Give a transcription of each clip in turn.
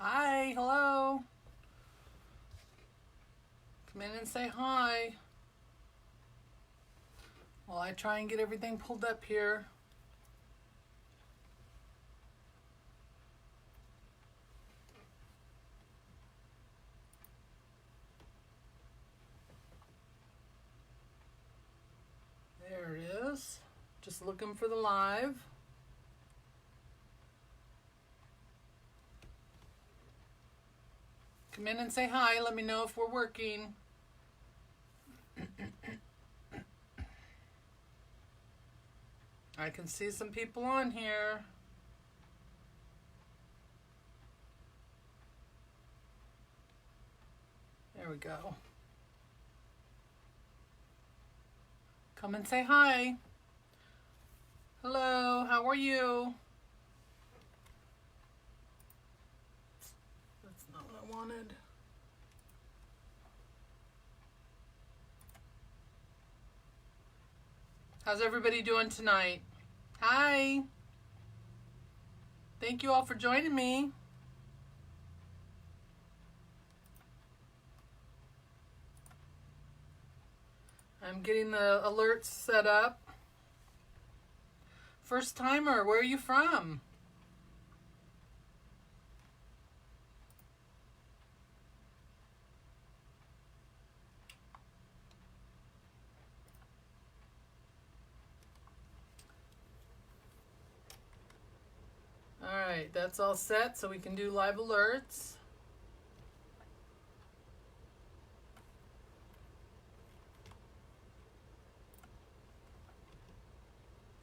Hi, hello. Come in and say hi. While I try and get everything pulled up here. There it is. Just looking for the live. Come in and say hi. Let me know if we're working. I can see some people on here. There we go. Come and say hi. Hello, how are you? That's not what I wanted. How's everybody doing tonight? Hi. Thank you all for joining me. I'm getting the alerts set up. First timer, where are you from? Alright, that's all set so we can do live alerts.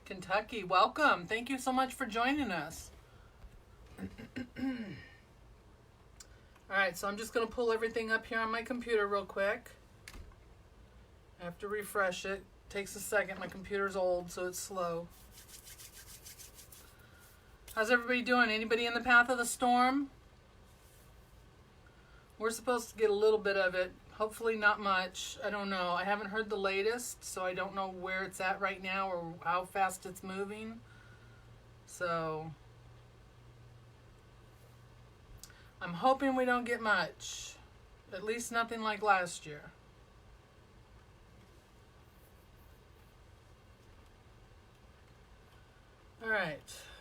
Kentucky, welcome. Thank you so much for joining us. Alright, so I'm just going to pull everything up here on my computer real quick. I have to refresh it. Takes a second. My computer's old, so it's slow. How's everybody doing? Anybody in the path of the storm? We're supposed to get a little bit of it. Hopefully not much. I don't know. I haven't heard the latest, so I don't know where it's at right now or how fast it's moving. So I'm hoping we don't get much. At least nothing like last year. All right.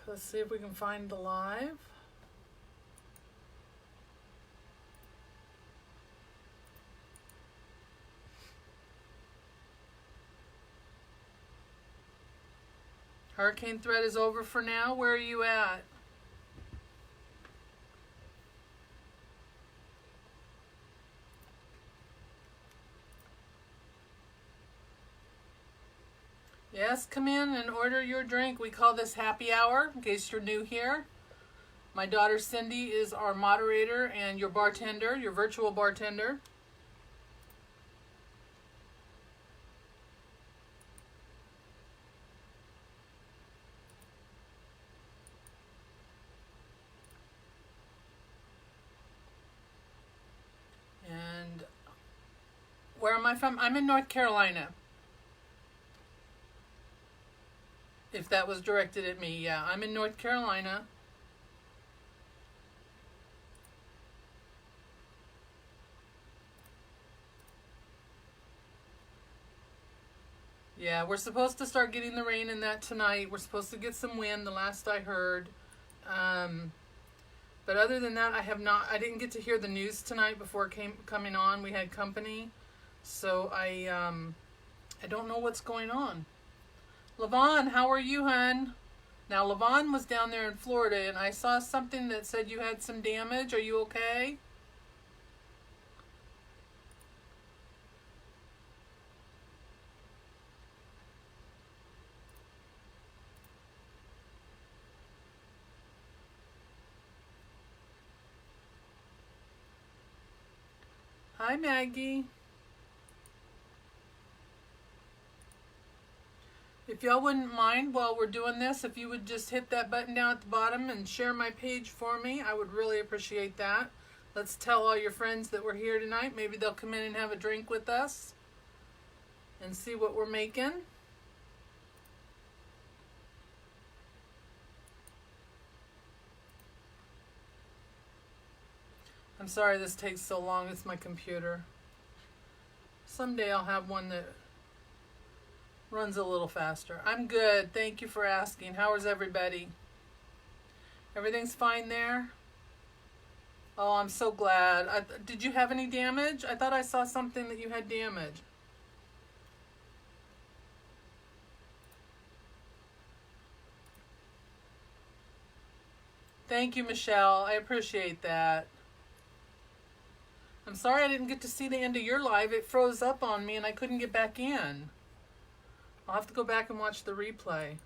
Let's see if we can find the live. Hurricane threat is over for now. Where are you at? Yes, come in and order your drink. We call this happy hour, in case you're new here. My daughter Cindy is our moderator and your bartender, your virtual bartender. And where am I from? I'm in North Carolina. If that was directed at me, yeah. I'm in North Carolina. Yeah, we're supposed to start getting the rain in that tonight. We're supposed to get some wind, the last I heard. But other than that, I didn't get to hear the news tonight before coming on. We had company. So I don't know what's going on. Levon, how are you, hon? Now, Levon was down there in Florida, and I saw something that said you had some damage. Are you okay? Hi, Maggie. If y'all wouldn't mind while we're doing this, if you would just hit that button down at the bottom and share my page for me, I would really appreciate that. Let's tell all your friends that we're here tonight. Maybe they'll come in and have a drink with us and see what we're making. I'm sorry this takes so long. It's my computer. Someday I'll have one that runs a little faster. I'm good. Thank you for asking. How is everybody? Everything's fine there? Oh, I'm so glad. Did you have any damage? I thought I saw something that you had damage. Thank you, Michelle. I appreciate that. I'm sorry I didn't get to see the end of your live. It froze up on me and I couldn't get back in. I'll have to go back and watch the replay.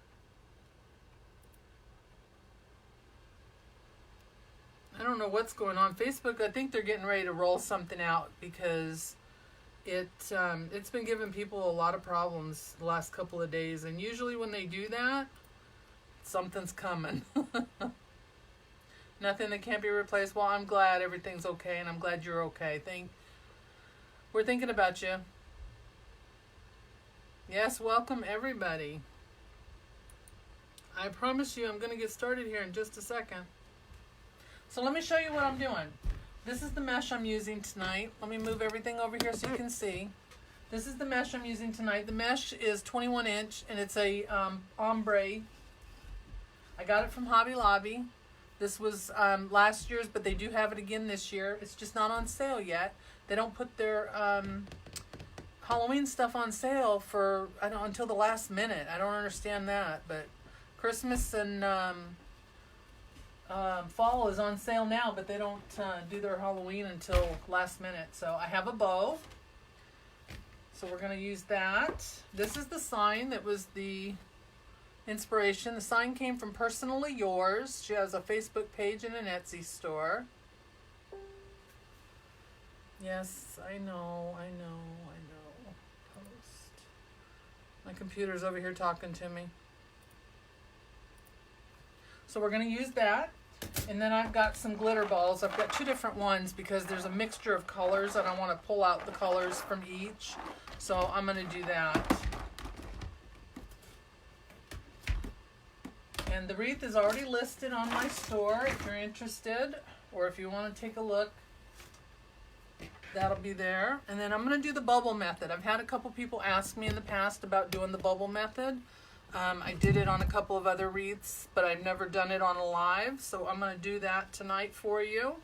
I don't know what's going on. Facebook, I think they're getting ready to roll something out because it's been giving people a lot of problems the last couple of days. And usually when they do that, something's coming. Nothing that can't be replaced. Well, I'm glad everything's okay, and I'm glad you're okay. We're thinking about you. Yes, welcome everybody. I promise you I'm going to get started here in just a second. So let me show you what I'm doing. This is the mesh I'm using tonight. Let me move everything over here so you can see. This is the mesh I'm using tonight. The mesh is 21 inch, and it's a ombre. I got it from Hobby Lobby. This was last year's, but they do have it again this year. It's just not on sale yet. They don't put their Halloween stuff on sale for until the last minute. I don't understand that, but Christmas and fall is on sale now, but they don't do their Halloween until last minute. So I have a bow. So we're going to use that. This is the sign that was the inspiration. The sign came from Personally Yours. She has a Facebook page and an Etsy store. Yes, I know. Post. My computer's over here talking to me. So we're going to use that. And then I've got some glitter balls. I've got two different ones because there's a mixture of colors and I want to pull out the colors from each. So I'm going to do that. And the wreath is already listed on my store if you're interested, or if you want to take a look, that'll be there. And then I'm going to do the bubble method. I've had a couple people ask me in the past about doing the bubble method. I did it on a couple of other wreaths, but I've never done it on a live, so I'm going to do that tonight for you.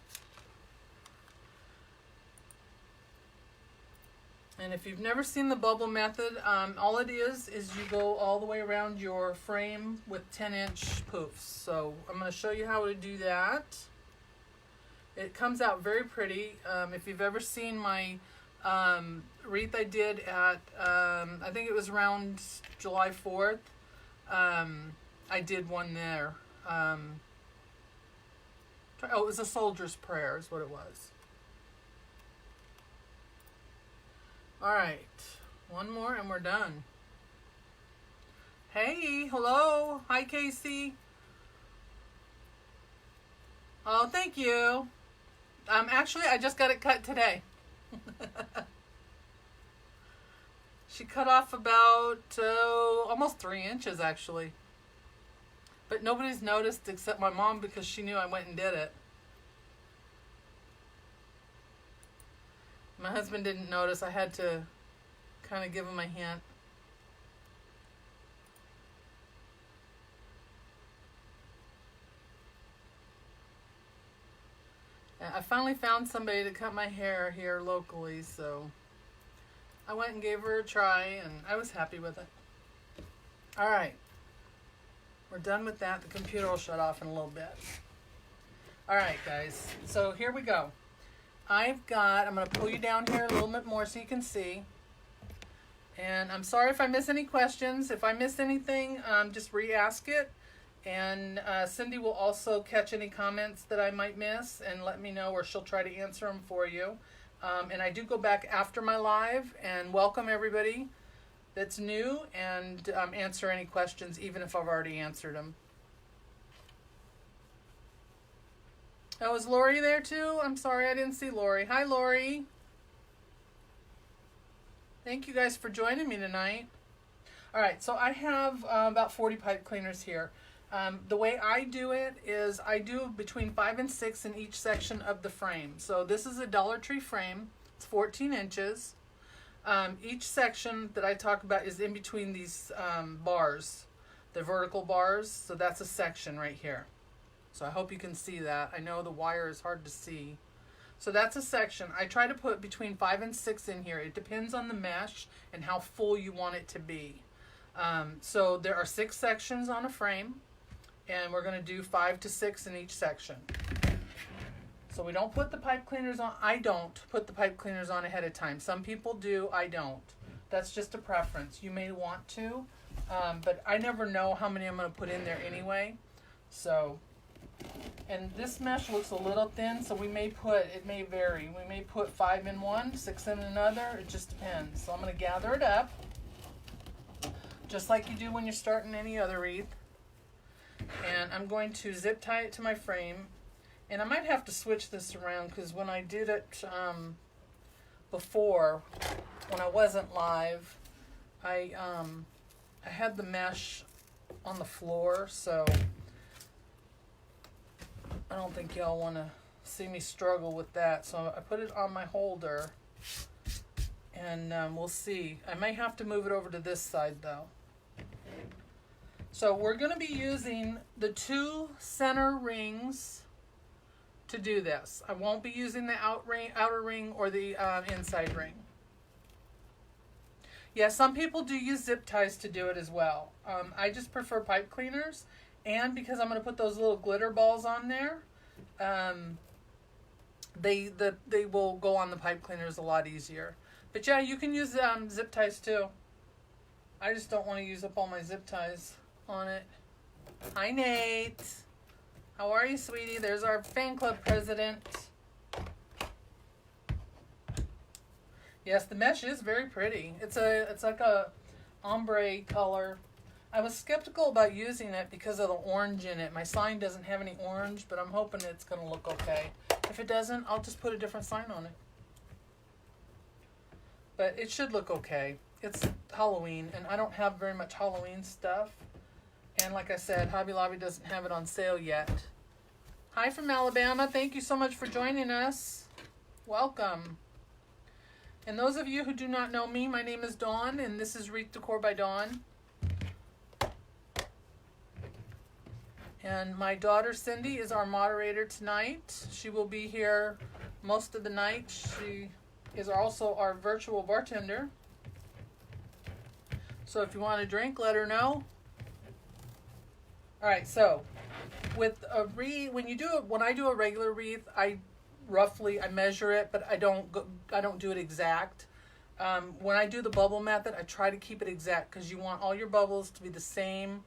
And if you've never seen the bubble method, all it is you go all the way around your frame with 10-inch poofs. So I'm going to show you how to do that. It comes out very pretty. If you've ever seen my wreath I did at, I think it was around July 4th, I did one there. It was a soldier's prayer is what it was. All right, one more and we're done. Hey, hello. Hi, Casey. Oh, thank you. Actually, I just got it cut today. She cut off about almost 3 inches, actually. But nobody's noticed except my mom because she knew I went and did it. My husband didn't notice. I had to kind of give him a hint. I finally found somebody to cut my hair here locally, so I went and gave her a try, and I was happy with it. All right. We're done with that. The computer will shut off in a little bit. All right, guys. So here we go. I'm going to pull you down here a little bit more so you can see. And I'm sorry if I miss any questions. If I miss anything, just re-ask it. And Cindy will also catch any comments that I might miss and let me know, or she'll try to answer them for you. And I do go back after my live and welcome everybody that's new and answer any questions, even if I've already answered them. Oh, is Lori there too? I'm sorry, I didn't see Lori. Hi, Lori. Thank you guys for joining me tonight. All right, so I have about 40 pipe cleaners here. The way I do it is I do between 5 and 6 in each section of the frame. So this is a Dollar Tree frame. It's 14 inches. Each section that I talk about is in between these bars, the vertical bars. So that's a section right here. So I hope you can see that. I know the wire is hard to see. So that's a section. I try to put between 5 and 6 in here. It depends on the mesh and how full you want it to be. So there are 6 sections on a frame, and we're going to do 5 to 6 in each section. So we don't put the pipe cleaners on. I don't put the pipe cleaners on ahead of time. Some people do. I don't. That's just a preference. You may want to, but I never know how many I'm going to put in there anyway. So, and this mesh looks a little thin, so we may put, it may vary. We may put 5 in one, 6 in another. It just depends. So I'm going to gather it up, just like you do when you're starting any other wreath. And I'm going to zip tie it to my frame. And I might have to switch this around because when I did it before, when I wasn't live, I had the mesh on the floor, so I don't think y'all want to see me struggle with that. So I put it on my holder, and we'll see. I may have to move it over to this side though. So we're going to be using the 2 center rings to do this. I won't be using the outer ring or the inside ring. Yeah, some people do use zip ties to do it as well. I just prefer pipe cleaners, and because I'm going to put those little glitter balls on there, they will go on the pipe cleaners a lot easier. But yeah, you can use zip ties too. I just don't want to use up all my zip ties on it. Hi, Nate. How are you, sweetie? There's our fan club president. Yes, the mesh is very pretty. It's like a ombre color. I was skeptical about using it because of the orange in it. My sign doesn't have any orange, but I'm hoping it's going to look okay. If it doesn't, I'll just put a different sign on it. But it should look okay. It's Halloween, and I don't have very much Halloween stuff. And like I said, Hobby Lobby doesn't have it on sale yet. Hi from Alabama. Thank you so much for joining us. Welcome. And those of you who do not know me, my name is Dawn, and this is Wreath Decor by Dawn. And my daughter Cindy is our moderator tonight. She will be here most of the night. She is also our virtual bartender. So if you want a drink, let her know. All right, so with a wreath, when I do a regular wreath, I measure it, but I don't do it exact. When I do the bubble method, I try to keep it exact because you want all your bubbles to be the same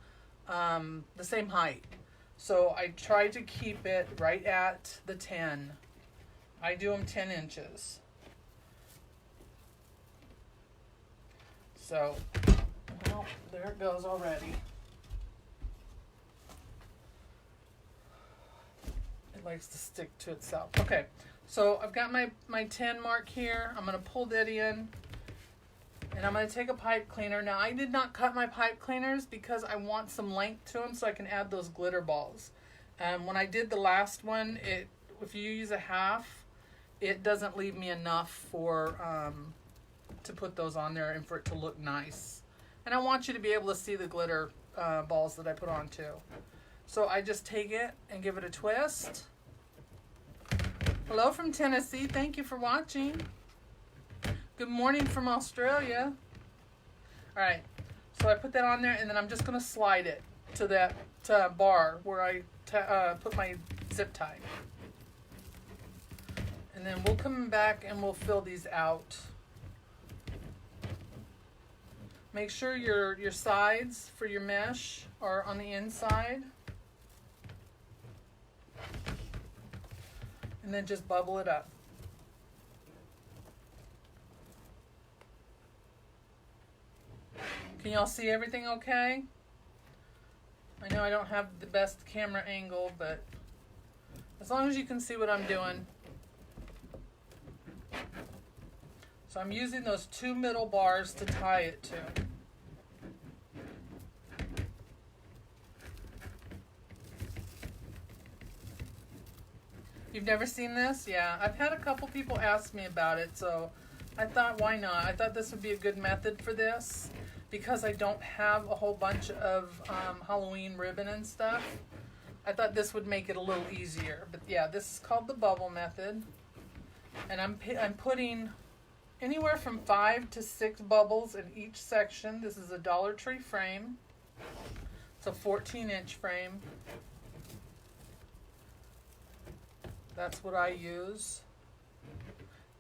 height. So I try to keep it right at the 10. I do them 10 inches. So, well, there it goes already. Likes to stick to itself. Okay, so I've got my 10 mark here. I'm going to pull that in, and I'm going to take a pipe cleaner. Now, I did not cut my pipe cleaners because I want some length to them so I can add those glitter balls. When I did the last one, if you use a half, it doesn't leave me enough for to put those on there and for it to look nice. And I want you to be able to see the glitter balls that I put on too. So I just take it and give it a twist. Hello from Tennessee. Thank you for watching. Good morning from Australia. All right. So I put that on there, and then I'm just going to slide it to that bar where I put my zip tie. And then we'll come back and we'll fill these out. Make sure your sides for your mesh are on the inside. And then just bubble it up. Can y'all see everything okay? I know I don't have the best camera angle, but as long as you can see what I'm doing. So I'm using those 2 middle bars to tie it to. You've never seen this? Yeah, I've had a couple people ask me about it, so I thought, why not? I thought this would be a good method for this because I don't have a whole bunch of Halloween ribbon and stuff. I thought this would make it a little easier. But yeah, this is called the bubble method. And I'm putting anywhere from 5 to 6 bubbles in each section. This is a Dollar Tree frame. It's a 14-inch frame. That's what I use.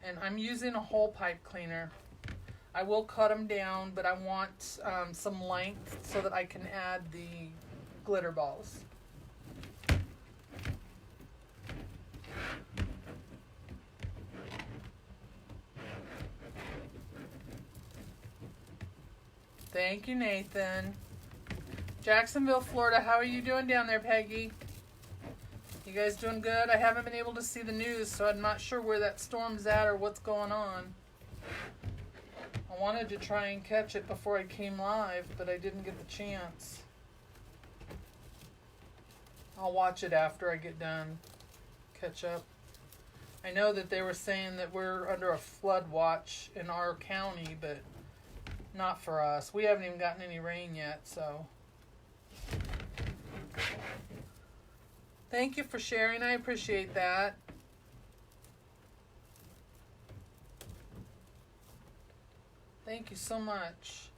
And I'm using a hole pipe cleaner. I will cut them down, but I want some length so that I can add the glitter balls. Thank you, Nathan. Jacksonville, Florida. How are you doing down there, Peggy? You guys doing good? I haven't been able to see the news, so I'm not sure where that storm's at or what's going on. I wanted to try and catch it before I came live, but I didn't get the chance. I'll watch it after I get done. Catch up. I know that they were saying that we're under a flood watch in our county, but not for us. We haven't even gotten any rain yet, so. Thank you for sharing. I appreciate that. Thank you so much.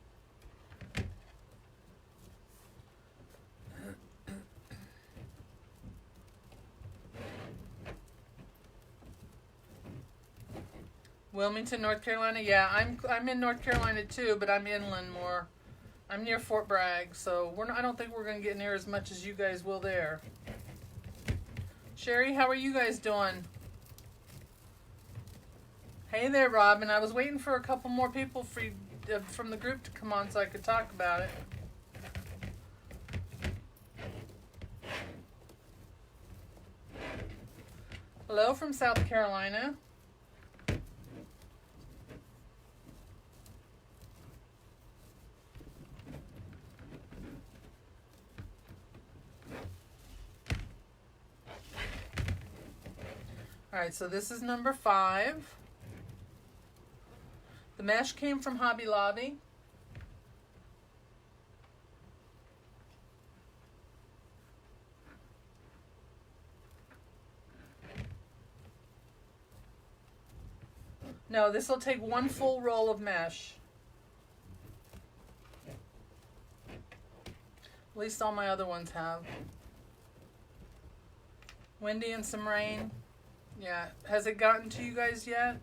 Wilmington, North Carolina. Yeah, I'm in North Carolina too, but I'm inland more. I'm near Fort Bragg, so I don't think we're going to get near as much as you guys will there. Sherry, how are you guys doing? Hey there, Robin. I was waiting for a couple more people from the group to come on so I could talk about it. Hello from South Carolina. All right, so this is number 5. The mesh came from Hobby Lobby. No, this will take 1 full roll of mesh. At least all my other ones have. Windy and some rain. Yeah, has it gotten to you guys yet?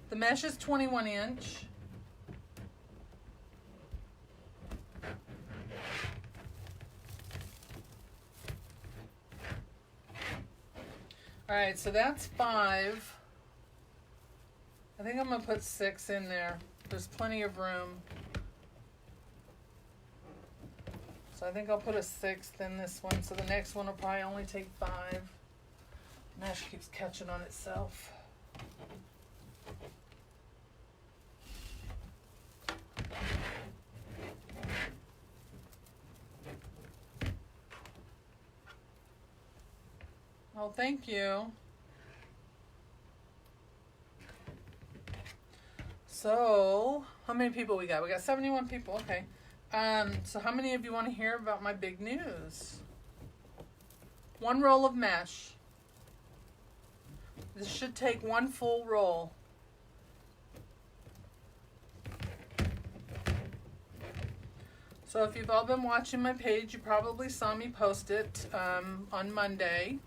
The mesh is 21 inch. All right, so that's 5. I think I'm gonna put 6 in there. There's plenty of room. So I think I'll put a 6th in this one. So the next one will probably only take 5. Mesh keeps catching on itself. Oh, thank you. So, how many people we got? We got 71 people. Okay. So how many of you want to hear about my big news? 1 roll of mesh. This should take 1 full roll. So if you've all been watching my page, you probably saw me post it on Monday.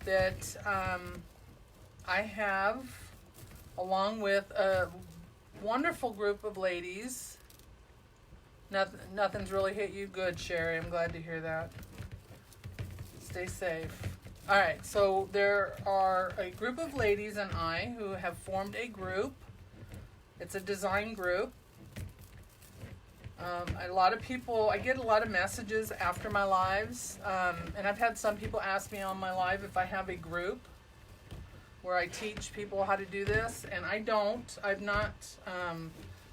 That I have, along with a wonderful group of ladies. Nothing's really hit you good, Sherry. I'm glad to hear that. Stay safe. All right, so there are a group of ladies and I who have formed a group. It's a design group. A lot of people, I get a lot of messages after my lives, and I've had some people ask me on my live if I have a group where I teach people how to do this, and I don't. I've not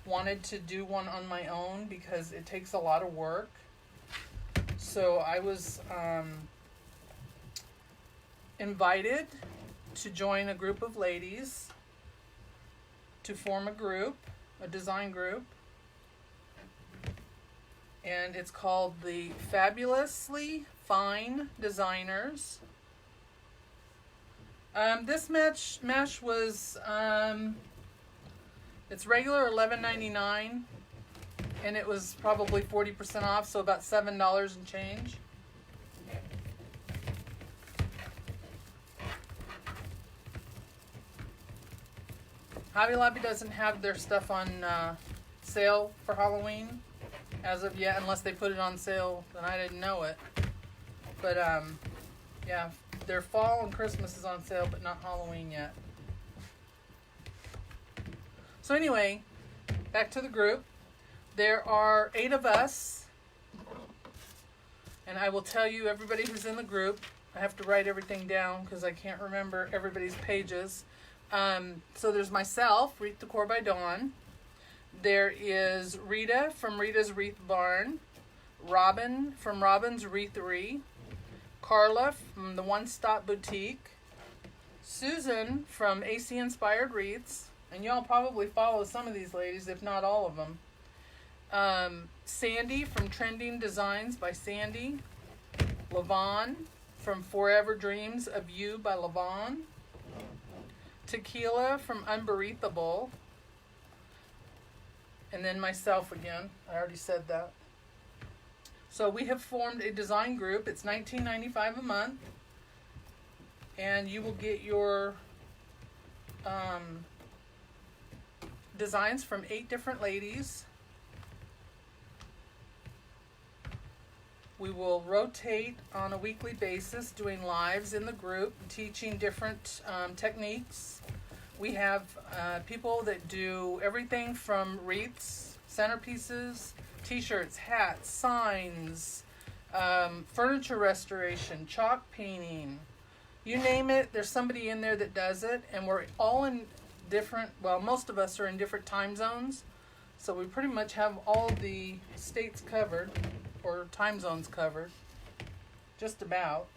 wanted to do one on my own because it takes a lot of work. So I was invited to join a group of ladies to form a group, a design group. And it's called the Fabulously Fine Designers. This mesh was, it's regular $11.99, and it was probably 40% off, so about $7 and change. Hobby Lobby doesn't have their stuff on sale for Halloween as of yet, unless they put it on sale and I didn't know it. But yeah, their fall and Christmas is on sale, but not Halloween yet. So anyway, back to the group. There are 8 of us, and I will tell you everybody who's in the group. I have to write everything down because I can't remember everybody's pages. So there's myself, Wreath Decor by Dawn. There is Rita from Rita's Wreath Barn, Robin from Robin's Wreathery, Carla from the One Stop Boutique, Susan from AC Inspired Wreaths, and y'all probably follow some of these ladies, if not all of them. Sandy from Trending Designs by Sandy, Levon from Forever Dreams of You by Levon, Tequila from Unbereathable, and then myself again. I already said that. So we have formed a design group. It's $19.95 a month, and you will get your designs from 8 different ladies. We will rotate on a weekly basis doing lives in the group, teaching different techniques. We have people that do everything from wreaths, centerpieces, t-shirts, hats, signs, furniture restoration, chalk painting. You name it, there's somebody in there that does it, and we're all in different, well, most of us are in different time zones, so we pretty much have all the states covered, or time zones covered, just about.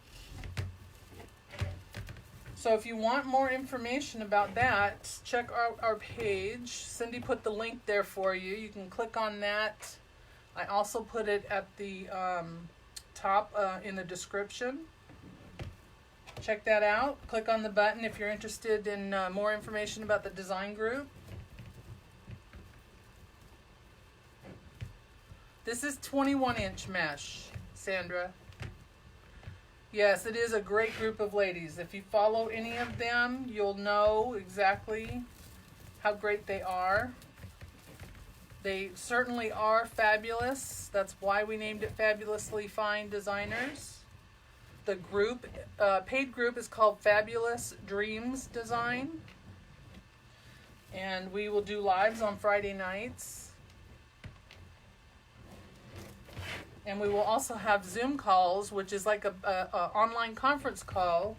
So if you want more information about that, check out our page. Cindy put the link there for you. You can click on that. I also put it at the top in the description. Check that out. Click on the button if you're interested in more information about the design group. This is 21-inch mesh, Sandra. Yes, it is a great group of ladies. If you follow any of them, you'll know exactly how great they are. They certainly are fabulous. That's why we named it Fabulously Fine Designers. The group, paid group, is called Fabulous Dreams Design. And we will do lives on Friday nights. And we will also have Zoom calls, which is like a online conference call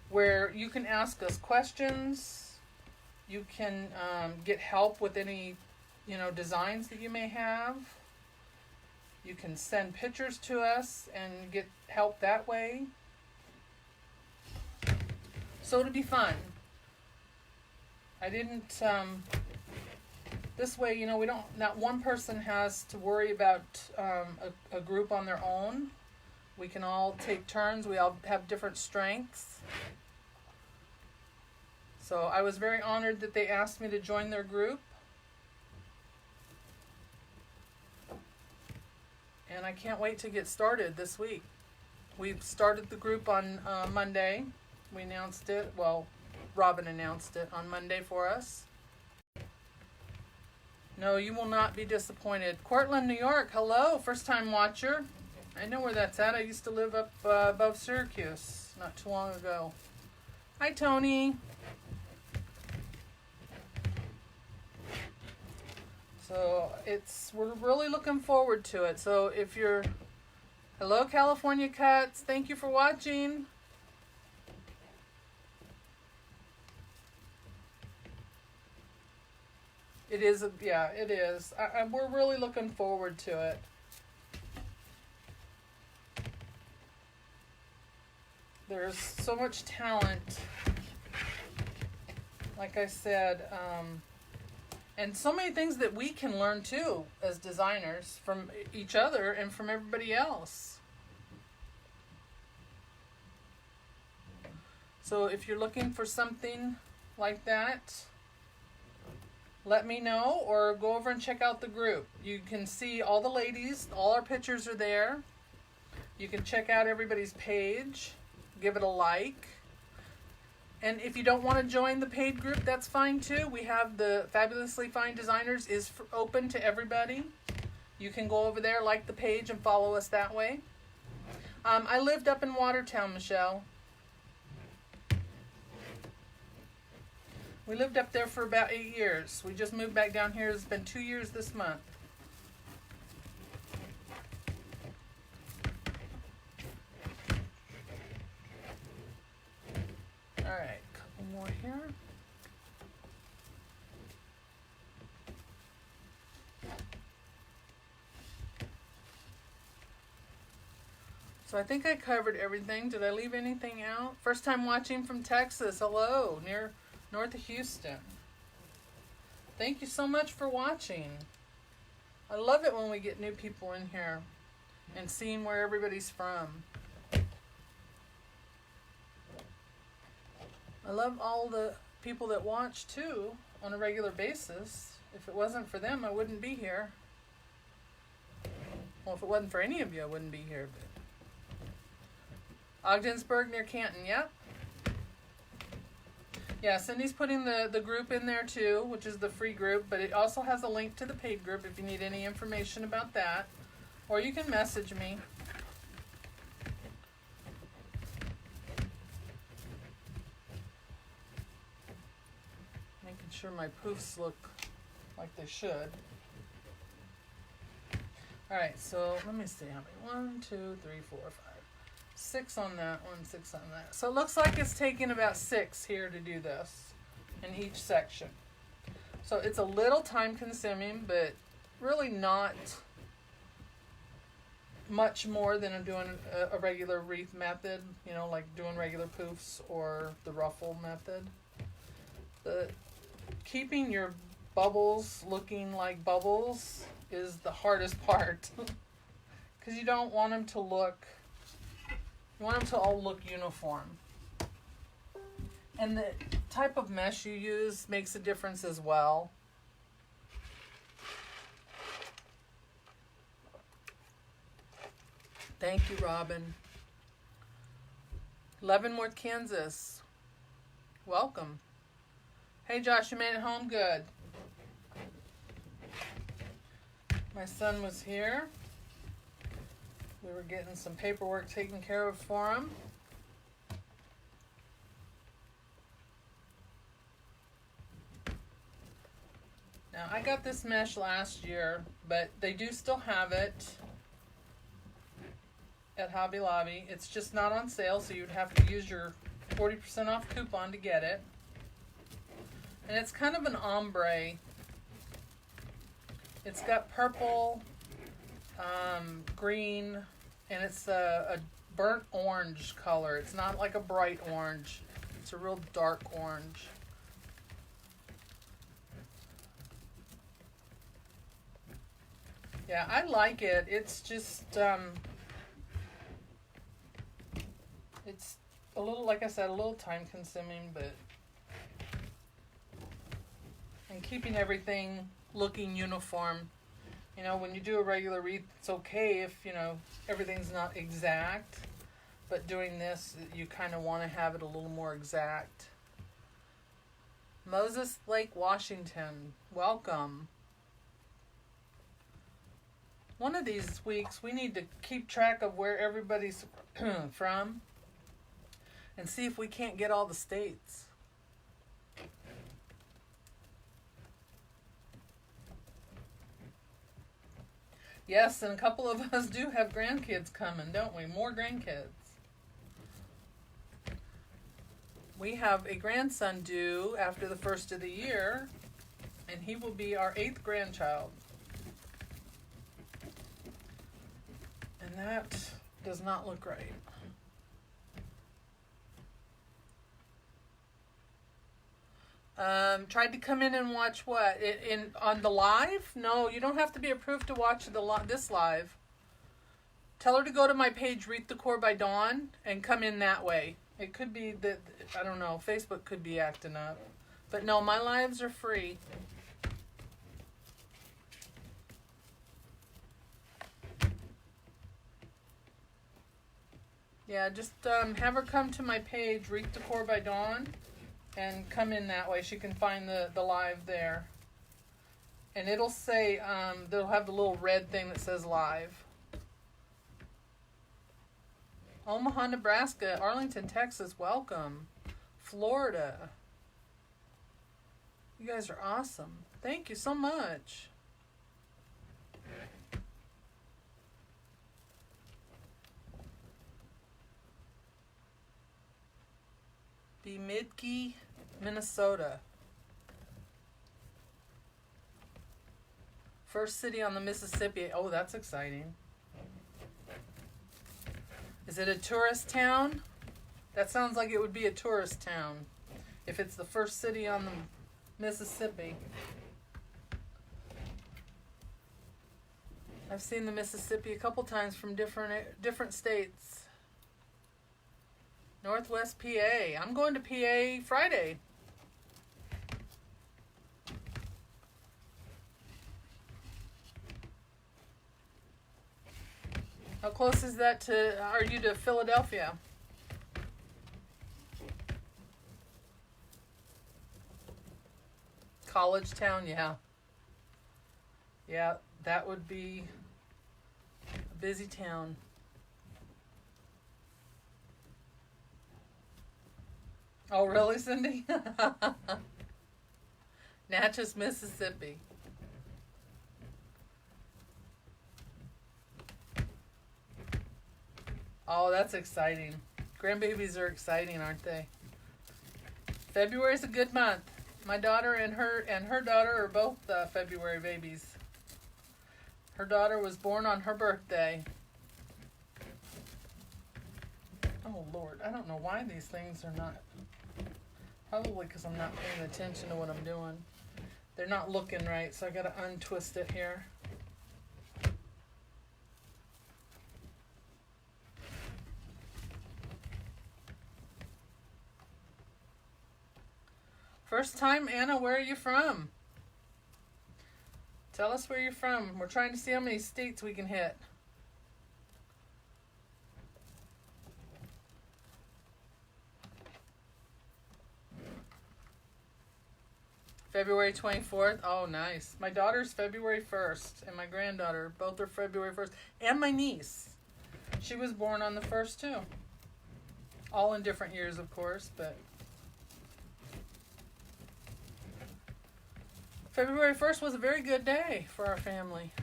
where you can ask us questions. You can get help with any, designs that you may have. You can send pictures to us and get help that way. So it'll be fun. I didn't... This way, we don't, not one person has to worry about a group on their own. We can all take turns. We all have different strengths. So I was very honored that they asked me to join their group. And I can't wait to get started this week. We've started the group on Monday. We announced it, well, Robin announced it on Monday for us. No, you will not be disappointed. Cortland, New York, hello, first time watcher. I know where that's at. I used to live up above Syracuse not too long ago. Hi, Tony. So we're really looking forward to it. So if you're, hello, California Cuts. Thank you for watching. It is, yeah, it is. We're really looking forward to it. There's so much talent, like I said, and so many things that we can learn too as designers from each other and from everybody else. So if you're looking for something like that, let me know, or go over and check out the group. You can see all the ladies, all our pictures are there. You can check out everybody's page, give it a like. And if you don't want to join the paid group, that's fine too. We have the Fabulously Fine Designers is open to everybody. You can go over there, like the page, and follow us that way. I lived up in Watertown, Michelle. We lived up there for about 8 years. We just moved back down here. It's been 2 years this month. All right, couple more here. So I think I covered everything. Did I leave anything out? First time watching from Texas. Hello, near north of Houston. Thank you so much for watching. I love it when we get new people in here and seeing where everybody's from. I love all the people that watch too on a regular basis. If it wasn't for them, I wouldn't be here. Well, if it wasn't for any of you, I wouldn't be here. But Ogdensburg near Canton, yep. Yeah, Cindy's putting the group in there too, which is the free group, but it also has a link to the paid group if you need any information about that. Or you can message me. Making sure my poofs look like they should. Alright, so let me see how many. 1, 2, 3, 4, 5. 6 on that one, 6 on that. So it looks like it's taking about 6 here to do this in each section. So it's a little time consuming, but really not much more than doing a regular wreath method, you know, like doing regular poofs or the ruffle method. Keeping your bubbles looking like bubbles is the hardest part because you don't want them to look. You want them to all look uniform. And the type of mesh you use makes a difference as well. Thank you, Robin. Leavenworth, Kansas. Welcome. Hey, Josh, you made it home good. My son was here. We were getting some paperwork taken care of for him. Now, I got this mesh last year, but they do still have it at Hobby Lobby. It's just not on sale, so you'd have to use your 40% off coupon to get it. And it's kind of an ombre. It's got purple, green, and it's a burnt orange color. It's not like a bright orange. It's a real dark orange. Yeah, I like it. It's just, it's a little, like I said, a little time consuming, but, and keeping everything looking uniform. You know, when you do a regular wreath, it's okay if, you know, everything's not exact, but doing this, you kind of want to have it a little more exact. Moses Lake, Washington, welcome. One of these weeks, we need to keep track of where everybody's from and see if we can't get all the states. Yes, and a couple of us do have grandkids coming, don't we? More grandkids. We have a grandson due after the first of the year, and he will be our 8th grandchild. And that does not look right. Tried to come in and watch what? On the live? No, you don't have to be approved to watch this live. Tell her to go to my page, Wreath Decor by Dawn, and come in that way. It could be that, I don't know, Facebook could be acting up. But no, my lives are free. Yeah, just have her come to my page, Wreath Decor by Dawn, and come in that way. She can find the live there. And it'll say, they'll have the little red thing that says live. Omaha, Nebraska, Arlington, Texas, welcome. Florida. You guys are awesome. Thank you so much. Bemidji, Minnesota. First city on the Mississippi. Oh, that's exciting. Is it a tourist town? That sounds like it would be a tourist town if it's the first city on the Mississippi. I've seen the Mississippi a couple times from different states. Northwest PA. I'm going to PA Friday. How close is that are you to Philadelphia? College town, yeah. Yeah, that would be a busy town. Oh, really, Cindy? Natchez, Mississippi. Oh, that's exciting. Grandbabies are exciting, aren't they? February's a good month. My daughter and her daughter are both February babies. Her daughter was born on her birthday. Oh, Lord. I don't know why these things are not... Probably because I'm not paying attention to what I'm doing. They're not looking right, so I got to untwist it here. First time, Anna, where are you from? Tell us where you're from. We're trying to see how many states we can hit. February 24th. Oh, nice. My daughter's February 1st, and my granddaughter, both are February 1st. And my niece. She was born on the 1st, too. All in different years, of course, but... February 1st was a very good day for our family.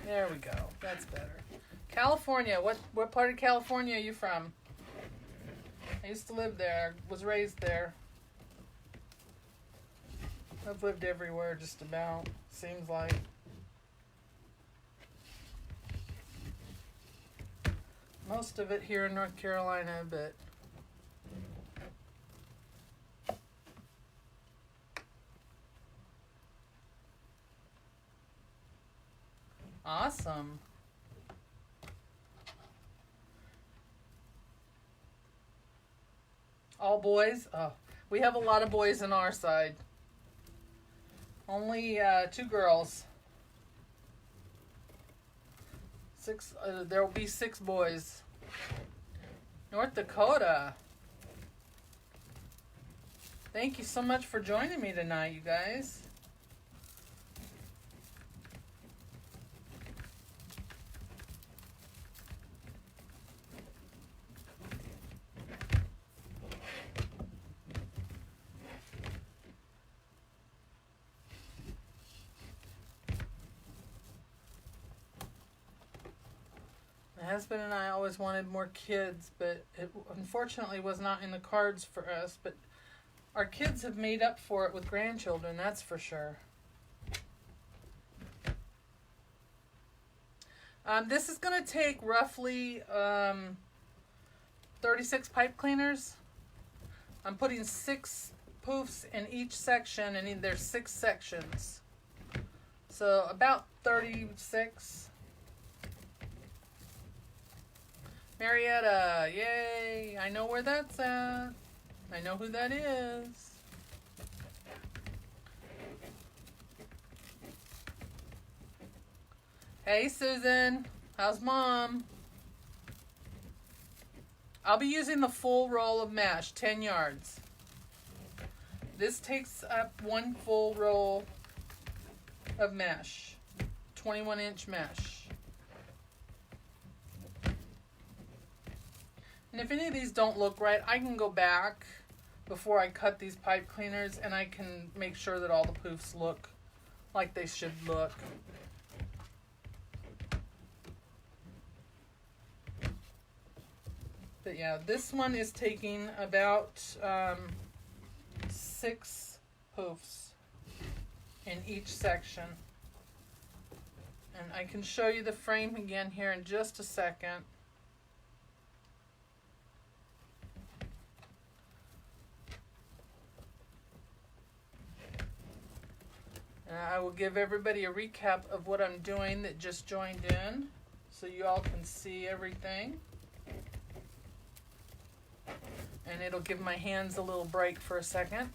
There we go. That's better. California. What part of California are you from? I used to live there. Was raised there. I've lived everywhere just about. Seems like. Most of it here in North Carolina, but... Awesome. All boys? Oh, we have a lot of boys on our side. Only 2 girls. There will be 6 boys. North Dakota. Thank you so much for joining me tonight, you guys. My husband and I always wanted more kids, but it unfortunately was not in the cards for us. But our kids have made up for it with grandchildren, that's for sure. This is going to take roughly 36 pipe cleaners. I'm putting 6 poofs in each section, and there's 6 sections. So about 36. Marietta, yay! I know where that's at. I know who that is. Hey Susan, how's mom? I'll be using the full roll of mesh, 10 yards. This takes up 1 full roll of mesh, 21-inch mesh. And if any of these don't look right, I can go back before I cut these pipe cleaners and I can make sure that all the poofs look like they should look. But yeah, this one is taking about 6 poofs in each section. And I can show you the frame again here in just a second. And I will give everybody a recap of what I'm doing that just joined in so you all can see everything. And it'll give my hands a little break for a second.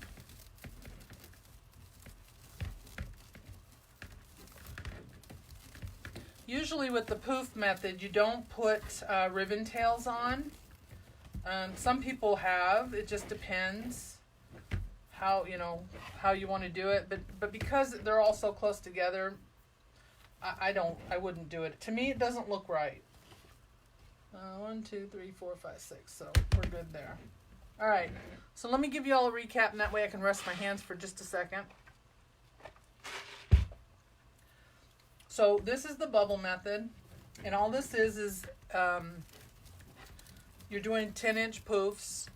Usually with the poof method, you don't put ribbon tails on. Some people have. It just depends how you want to do it. But because they're all so close together, I wouldn't do it. To me, it doesn't look right. 1, 2, 3, 4, 5, 6. So we're good there. All right. So let me give you all a recap, and that way I can rest my hands for just a second. So this is the bubble method, and all this is you're doing 10-inch poofs,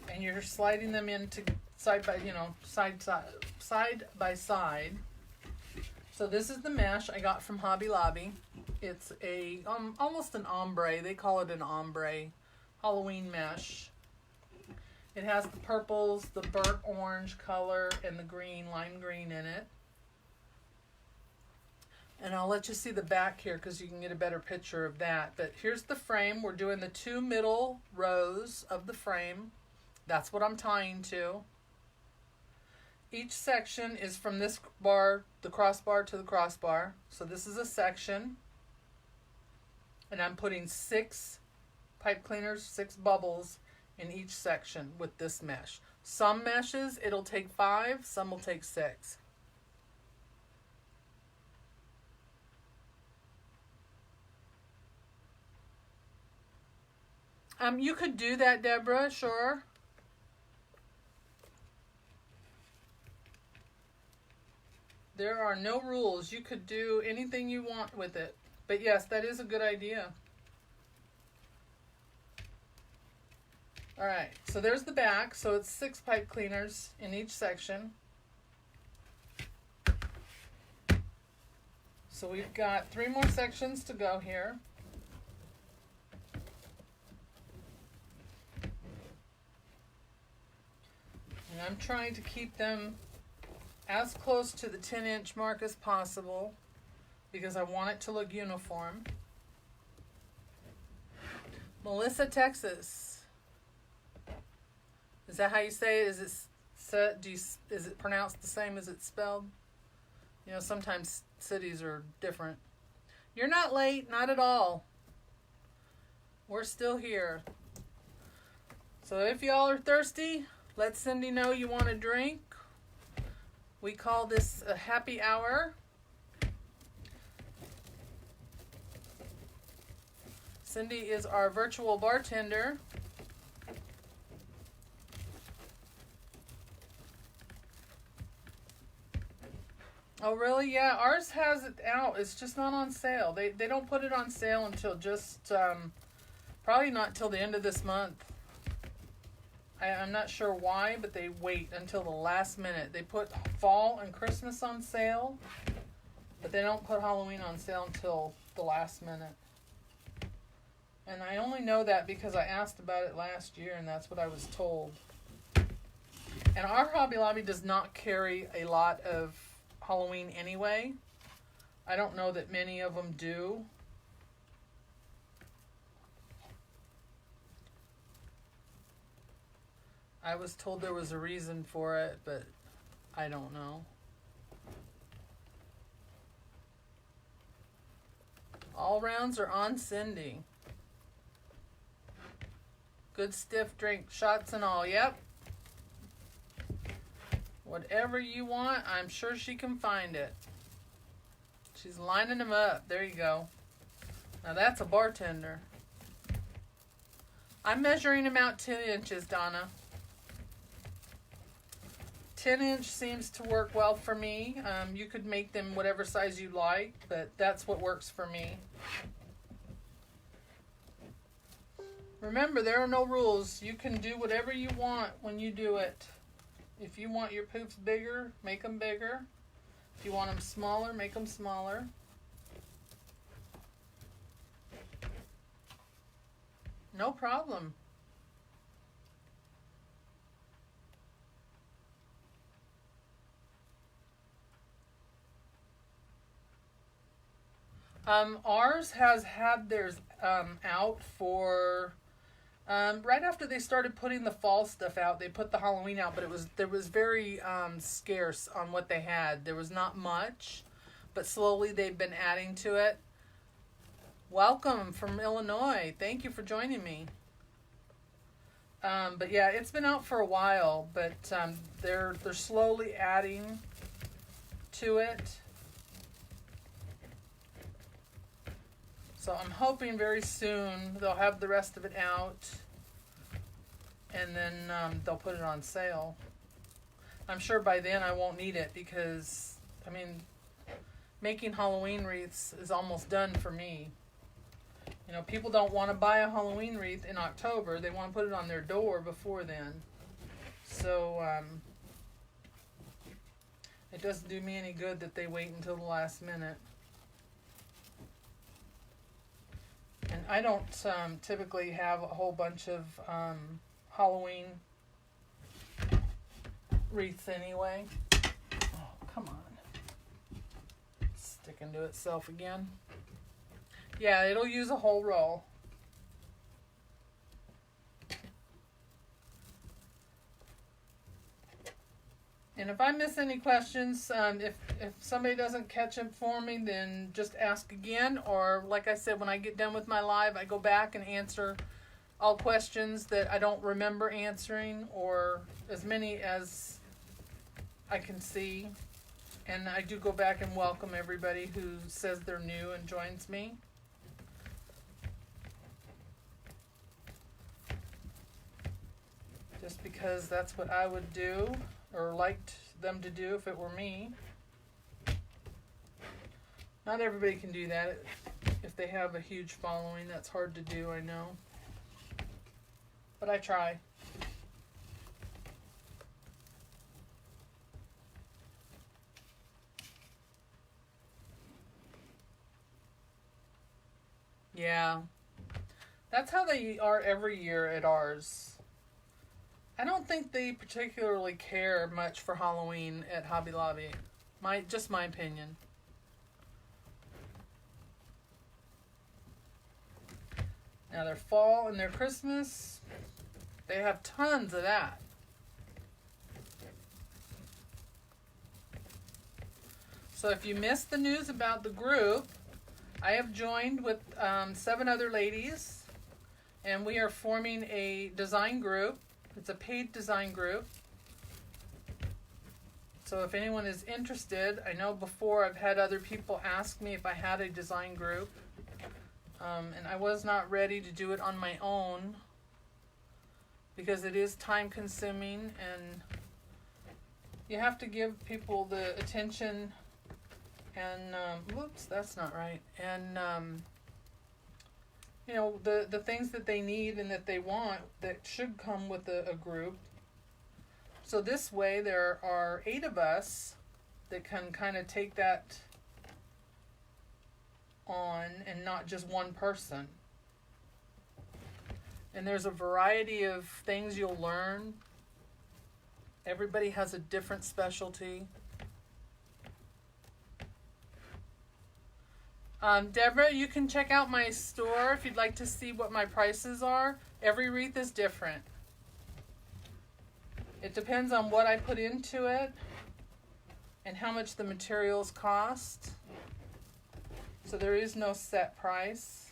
and you're sliding them into side by side. So this is the mesh I got from Hobby Lobby. It's a almost an ombre. They call it an ombre Halloween mesh. It has the purples, the burnt orange color, and the green, lime green in it. And I'll let you see the back here because you can get a better picture of that. But here's the frame. We're doing the 2 middle rows of the frame. That's what I'm tying to. Each section is from this bar, the crossbar to the crossbar. So this is a section. And I'm putting 6 pipe cleaners, 6 bubbles in each section with this mesh. Some meshes, it'll take 5, some will take 6. You could do that, Deborah, sure. There are no rules. You could do anything you want with it. But yes, that is a good idea. All right, so there's the back. So it's 6 pipe cleaners in each section. So we've got 3 more sections to go here. And I'm trying to keep them as close to the 10-inch mark as possible because I want it to look uniform. Melissa, Texas. Is that how you say it? Is it pronounced the same as it's spelled? You know, sometimes cities are different. You're not late, not at all. We're still here. So if y'all are thirsty, let Cindy know you want a drink. We call this a happy hour. Cindy is our virtual bartender. Oh, really? Yeah, ours has it out. It's just not on sale. They don't put it on sale until just, probably not till the end of this month. I'm not sure why, but they wait until the last minute. They put fall and Christmas on sale, but they don't put Halloween on sale until the last minute. And I only know that because I asked about it last year, and that's what I was told. And our Hobby Lobby does not carry a lot of Halloween anyway. I don't know that many of them do. I was told there was a reason for it, but I don't know. All rounds are on Cindy. Good stiff drink, shots and all. Yep. Whatever you want, I'm sure she can find it. She's lining them up. There you go. Now that's a bartender. I'm measuring them out 10 inches, Donna. 10-inch seems to work well for me. You could make them whatever size you like, but that's what works for me. Remember, there are no rules. You can do whatever you want when you do it. If you want your poofs bigger, make them bigger. If you want them smaller, make them smaller. No problem. Ours has had theirs out for right after they started putting the fall stuff out. They put the Halloween out, but there was very scarce on what they had. There was not much, but slowly they've been adding to it. Welcome from Illinois. Thank you for joining me. But yeah, it's been out for a while, but they're slowly adding to it. So I'm hoping very soon they'll have the rest of it out, and then they'll put it on sale. I'm sure by then I won't need it because, I mean, making Halloween wreaths is almost done for me. You know, people don't want to buy a Halloween wreath in October. They want to put it on their door before then. So it doesn't do me any good that they wait until the last minute. And I don't typically have a whole bunch of Halloween wreaths anyway. Oh, come on. Sticking to itself again. Yeah, it'll use a whole roll. And if I miss any questions, if somebody doesn't catch them for me, then just ask again. Or like I said, when I get done with my live, I go back and answer all questions that I don't remember answering, or as many as I can see. And I do go back and welcome everybody who says they're new and joins me. Just because that's what I would do, or liked them to do if it were me. Not everybody can do that. If they have a huge following, that's hard to do, I know. But I try. Yeah. That's how they are every year at ours. I don't think they particularly care much for Halloween at Hobby Lobby. Just my opinion. Now their fall and their Christmas, they have tons of that. So if you missed the news about the group, I have joined with 7 other ladies, and we are forming a design group. It's a paid design group. So if anyone is interested, I know before I've had other people ask me if I had a design group. And I was not ready to do it on my own because it is time consuming and you have to give people the attention and, whoops, that's not right. And, you know, the things that they need and that they want that should come with a group. So this way there are 8 of us that can kind of take that on and not just one person. And there's a variety of things you'll learn. Everybody has a different specialty. Deborah, you can check out my store if you'd like to see what my prices are. Every wreath is different. It depends on what I put into it and how much the materials cost. So there is no set price.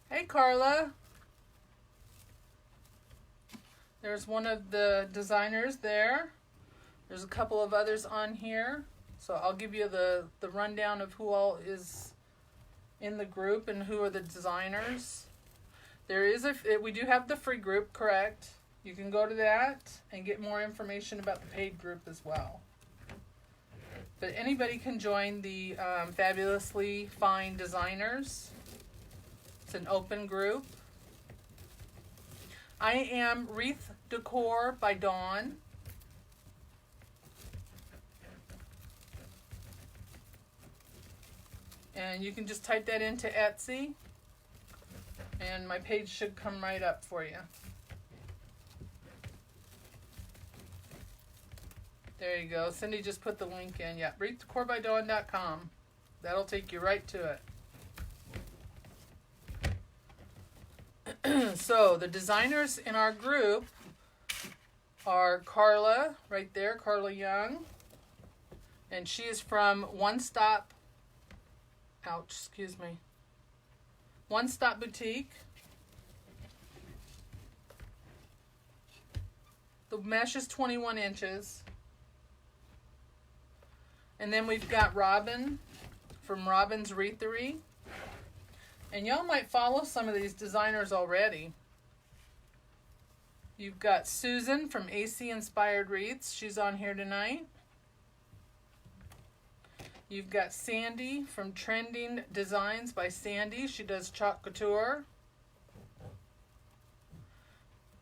Hey, Carla. There's one of the designers there. There's a couple of others on here. So I'll give you the rundown of who all is in the group and who are the designers. There is we do have the free group, correct? You can go to that and get more information about the paid group as well. But anybody can join the Fabulously Fine Designers. It's an open group. I am Wreath Decor by Dawn. And you can just type that into Etsy. And my page should come right up for you. There you go. Cindy just put the link in. Yeah, wreathdecorbydawn.com. That'll take you right to it. So the designers in our group are Carla, right there, Carla Young. And she is from One Stop Boutique. The mesh is 21 inches. And then we've got Robin from Robin's Wreathery. And y'all might follow some of these designers already. You've got Susan from AC Inspired Wreaths. She's on here tonight. You've got Sandy from Trending Designs by Sandy. She does chalk couture.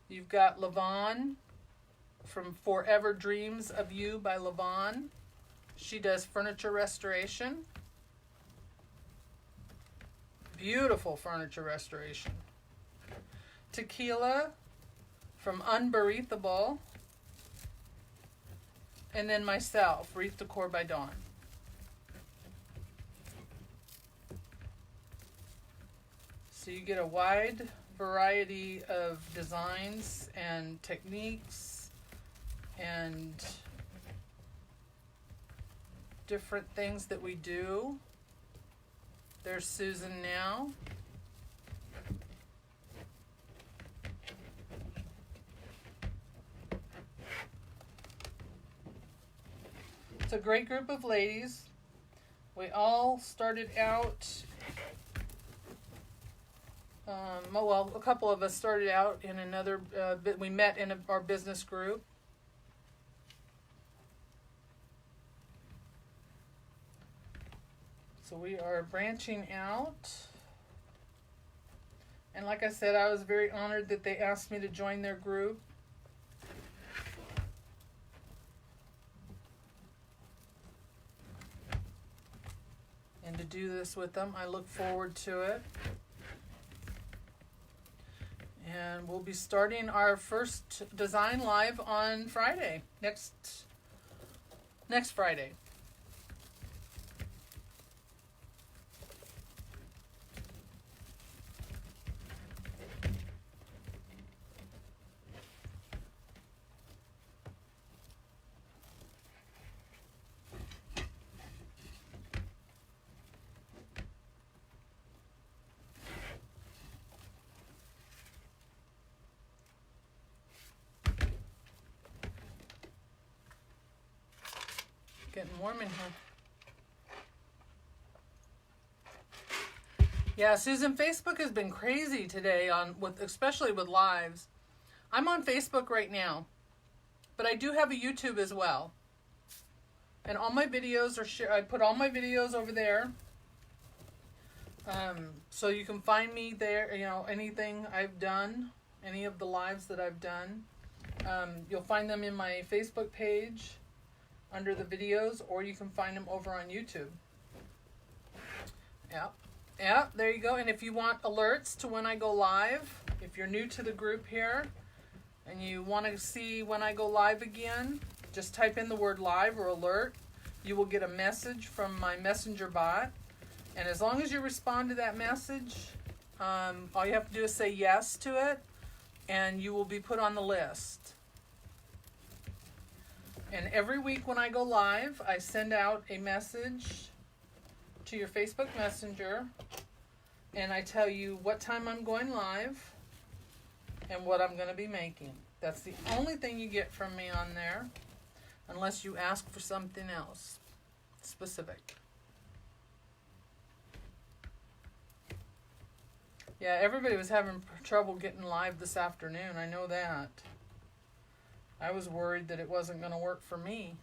You've got Lavon from Forever Dreams of You by Lavon. She does furniture restoration. Beautiful furniture restoration. Tequila from Unbereathable. And then myself, Wreath Decor by Dawn. So you get a wide variety of designs and techniques and different things that we do. There's Susan now. It's a great group of ladies. We all started out, well, a couple of us started out in another, we met in our business group. So we are branching out. And like I said, I was very honored that they asked me to join their group. And to do this with them. I look forward to it. And we'll be starting our first design live on Friday. Next Friday. Getting warm in here. Yeah, Susan, Facebook has been crazy today especially with lives. I'm on Facebook right now, but I do have a YouTube as well. And all my videos are I put all my videos over there. So you can find me there, anything I've done, any of the lives that I've done. You'll find them in my Facebook page under the videos, or you can find them over on YouTube. Yeah, there you go. And if you want alerts to when I go live, if you're new to the group here and you want to see when I go live again, just type in the word live or alert. You will get a message from my messenger bot. And as long as you respond to that message, all you have to do is say yes to it, and you will be put on the list. And every week when I go live, I send out a message to your Facebook Messenger, and I tell you what time I'm going live and what I'm going to be making. That's the only thing you get from me on there, unless you ask for something else specific. Yeah, everybody was having trouble getting live this afternoon. I know that. I was worried that it wasn't going to work for me.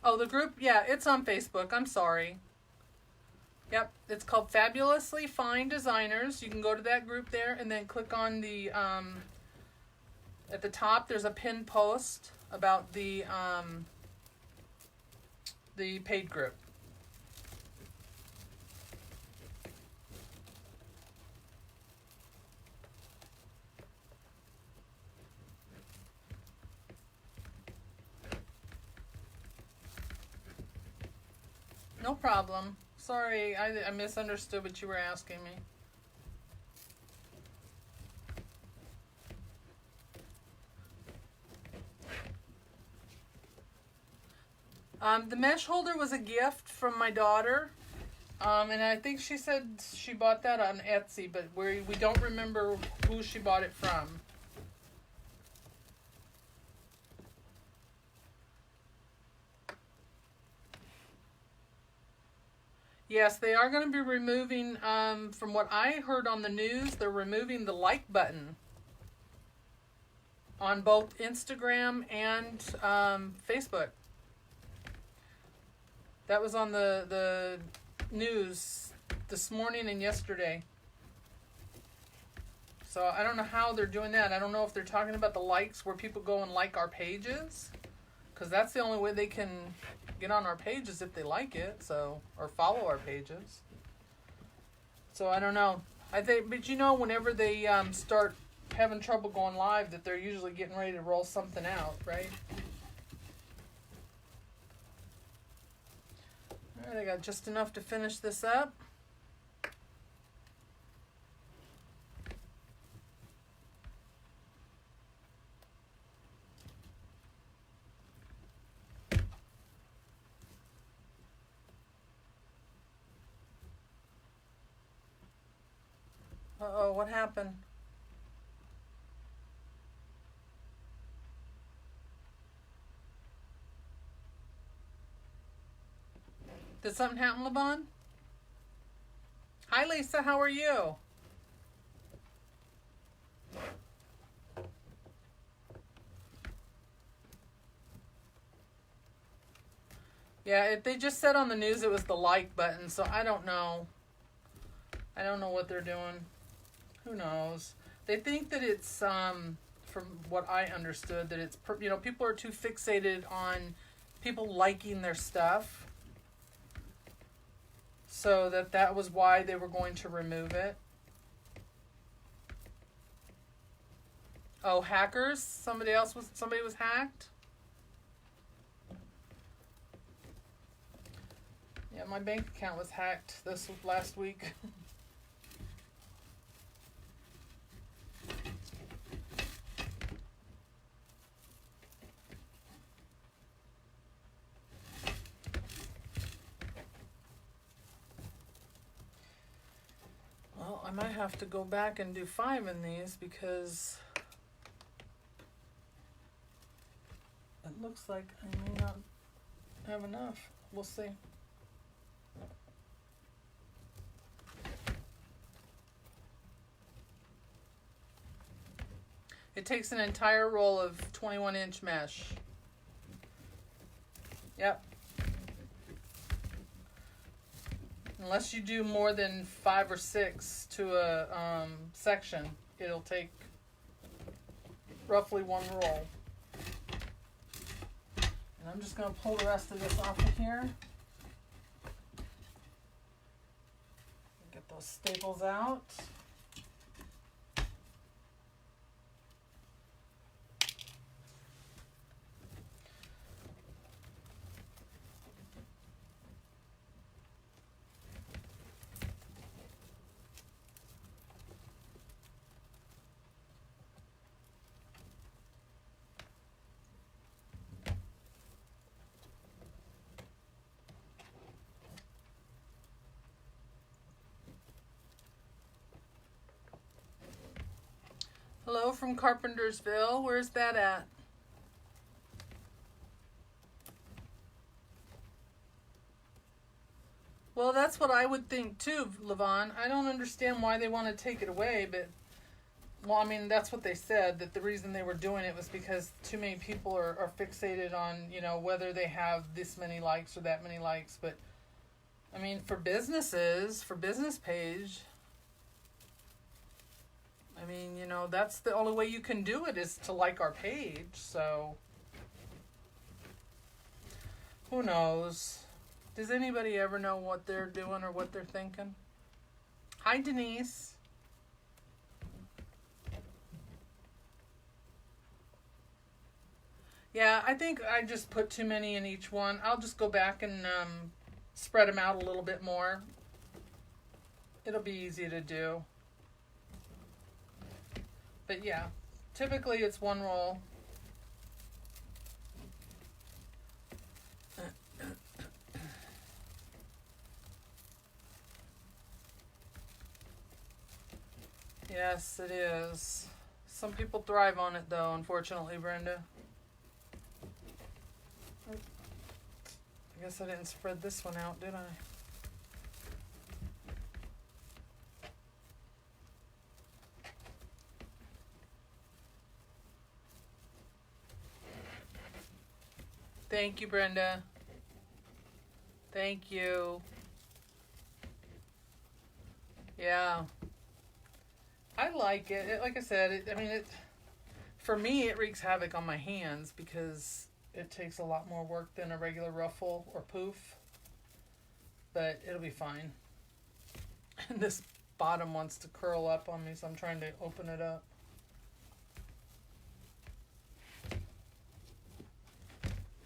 Oh, the group? Yeah, it's on Facebook. I'm sorry. Yep, it's called Fabulously Fine Designers. You can go to that group there and then click on the, at the top, there's a pinned post about the paid group. No problem. Sorry, I misunderstood what you were asking me. The mesh holder was a gift from my daughter. And I think she said she bought that on Etsy, but we don't remember who she bought it from. Yes, they are going to be removing, from what I heard on the news, they're removing the like button on both Instagram and Facebook. That was on the news this morning and yesterday. So I don't know how they're doing that. I don't know if they're talking about the likes where people go and like our pages, because that's the only way they can get on our pages if they like it, so, or follow our pages. So I don't know. I think, but you know, whenever they start having trouble going live, that they're usually getting ready to roll something out, right? All right, I got just enough to finish this up. Uh-oh, what happened? Did something happen, Levon? Hi, Lisa. How are you? Yeah, they just said on the news it was the like button, so I don't know. I don't know what they're doing. Who knows? They think that it's, from what I understood, that it's, you know, people are too fixated on people liking their stuff. So that was why they were going to remove it. Oh, hackers? Somebody was hacked? Yeah, my bank account was hacked this last week. Well, I might have to go back and do 5 in these because it looks like I may not have enough. We'll see. It takes an entire roll of 21-inch mesh. Yep. Unless you do more than 5 or 6 to a section, it'll take roughly one roll. And I'm just going to pull the rest of this off of here. Get those staples out. Hello from Carpentersville. Where's that at? Well, that's what I would think too, Levon. I don't understand why they want to take it away, but, well, I mean, that's what they said, that the reason they were doing it was because too many people are fixated on, you know, whether they have this many likes or that many likes. But, I mean, for businesses, for business page, I mean, you know, that's the only way you can do it is to like our page. So, who knows? Does anybody ever know what they're doing or what they're thinking? Hi, Denise. Yeah, I think I just put too many in each one. I'll just go back and spread them out a little bit more. It'll be easy to do. But yeah, typically it's one roll. Yes, it is. Some people thrive on it though, unfortunately, Brenda. I guess I didn't spread this one out, did I? Thank you, Brenda. Thank you. Yeah. I like it. Like I said, for me, it wreaks havoc on my hands because it takes a lot more work than a regular ruffle or poof. But it'll be fine. And this bottom wants to curl up on me, so I'm trying to open it up.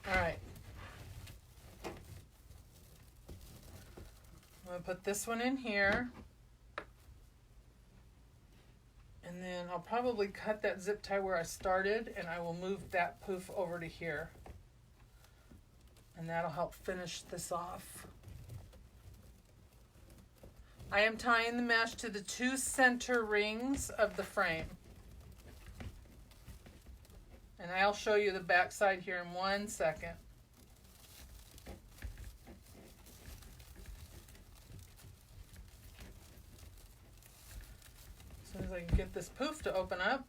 All right. I'm going to put this one in here. And then I'll probably cut that zip tie where I started, and I will move that poof over to here. And that'll help finish this off. I am tying the mesh to the 2 center rings of the frame. And I'll show you the back side here in 1 second. As soon as I can get this poof to open up.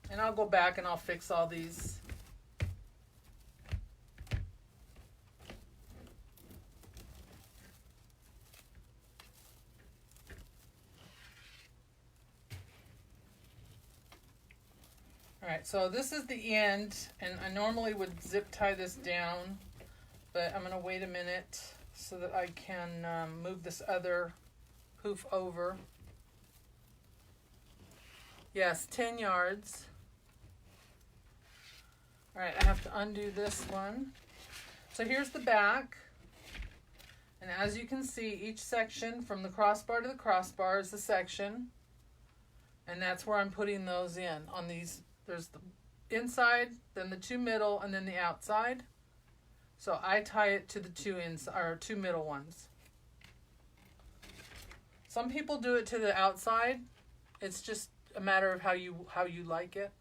And I'll go back and I'll fix all these. Alright, so this is the end, and I normally would zip tie this down, but I'm going to wait a minute so that I can move this other poof over. Yes, 10 yards. Alright, I have to undo this one. So here's the back, and as you can see, each section from the crossbar to the crossbar is the section, and that's where I'm putting those in on these. There's the inside, then the 2 middle, and then the outside. So I tie it to the 2 middle ones. Some people do it to the outside. It's just a matter of how you like it.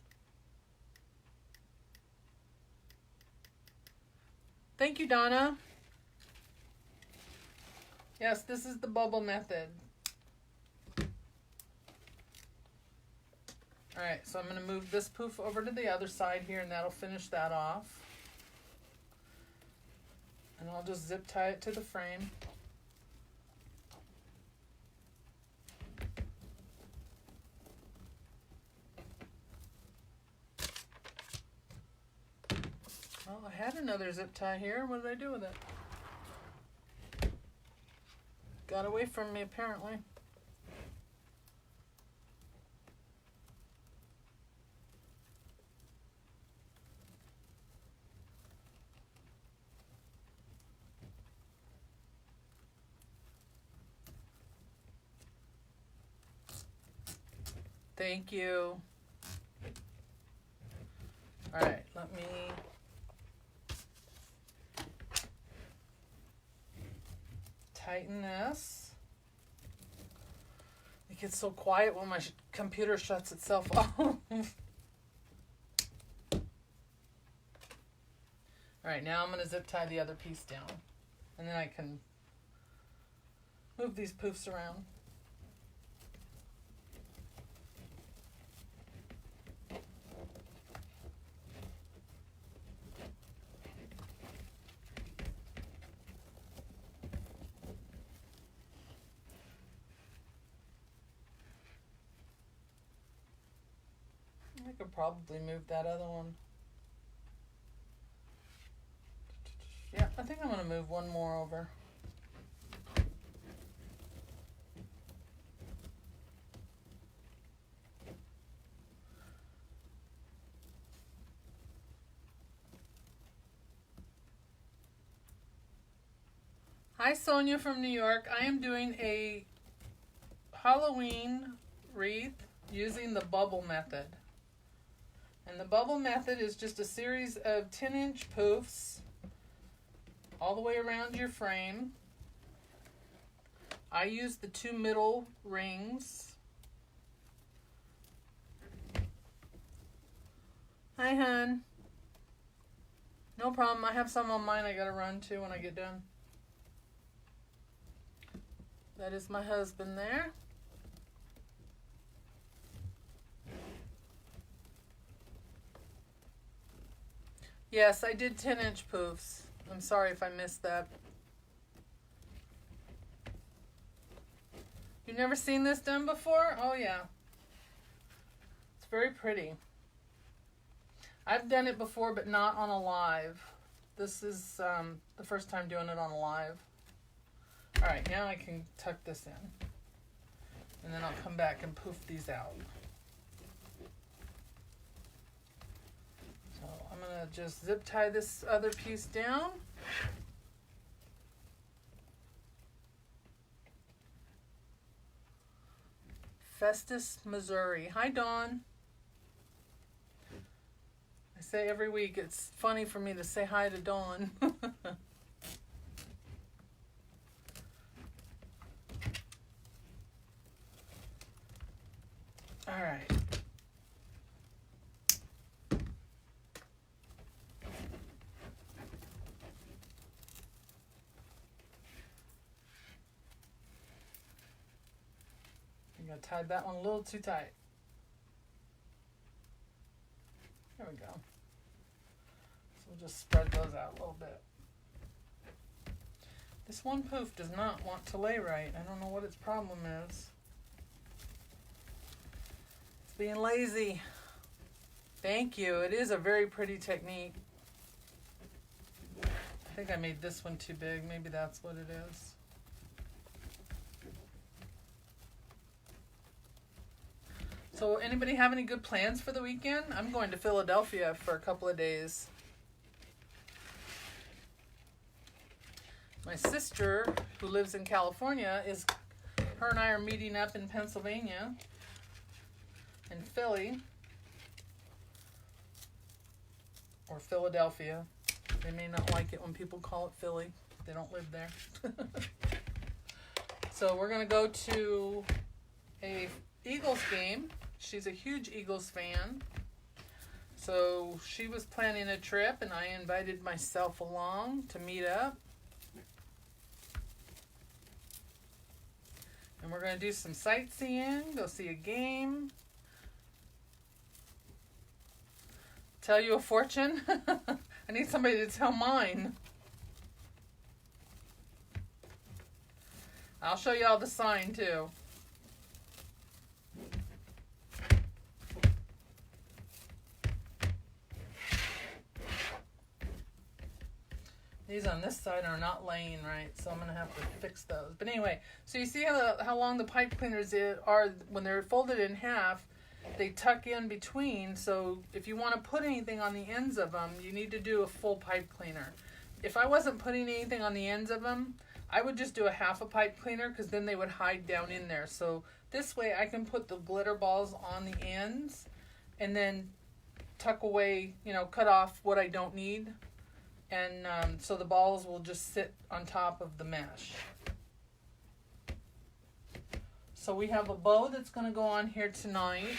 Thank you, Donna. Yes, this is the bubble method. Alright, so I'm going to move this poof over to the other side here, and that'll finish that off. And I'll just zip tie it to the frame. had another zip tie here. What did I do with it? Got away from me, apparently. Thank you. All right, let me tighten this. It gets so quiet when my computer shuts itself off. All right, now I'm going to zip tie the other piece down. And then I can move these poofs around. I could probably move that other one. Yeah, I think I'm going to move one more over. Hi, Sonia from New York. I am doing a Halloween wreath using the bubble method. And the bubble method is just a series of 10-inch poofs all the way around your frame. I use the 2 middle rings. Hi, hun. No problem. I have some on mine I gotta run to when I get done. That is my husband there. Yes, I did 10-inch poofs. I'm sorry if I missed that. You've never seen this done before? Oh, yeah. It's very pretty. I've done it before, but not on a live. This is the first time doing it on a live. All right, now I can tuck this in. And then I'll come back and poof these out. So I'm going to just zip tie this other piece down. Festus, Missouri. Hi, Dawn. I say every week, it's funny for me to say hi to Dawn. All right. I tied that one a little too tight. There we go. So we'll just spread those out a little bit. This one poof does not want to lay right. I don't know what its problem is. It's being lazy. Thank you. It is a very pretty technique. I think I made this one too big. Maybe that's what it is. So anybody have any good plans for the weekend? I'm going to Philadelphia for a couple of days. My sister, who lives in California, her and I are meeting up in Pennsylvania, in Philly, or Philadelphia. They may not like it when people call it Philly. They don't live there. So we're going to go to a Eagles game. She's a huge Eagles fan. So she was planning a trip, and I invited myself along to meet up. And we're going to do some sightseeing, go see a game. Tell you a fortune? I need somebody to tell mine. I'll show you all the sign too. this side are not laying right, so I'm going to have to fix those. But anyway, so you see how long the pipe cleaners are when they're folded in half, they tuck in between, so if you want to put anything on the ends of them, you need to do a full pipe cleaner. If I wasn't putting anything on the ends of them, I would just do a half a pipe cleaner because then they would hide down in there. So this way I can put the glitter balls on the ends and then tuck away, cut off what I don't need. And so the balls will just sit on top of the mesh. So we have a bow that's going to go on here tonight.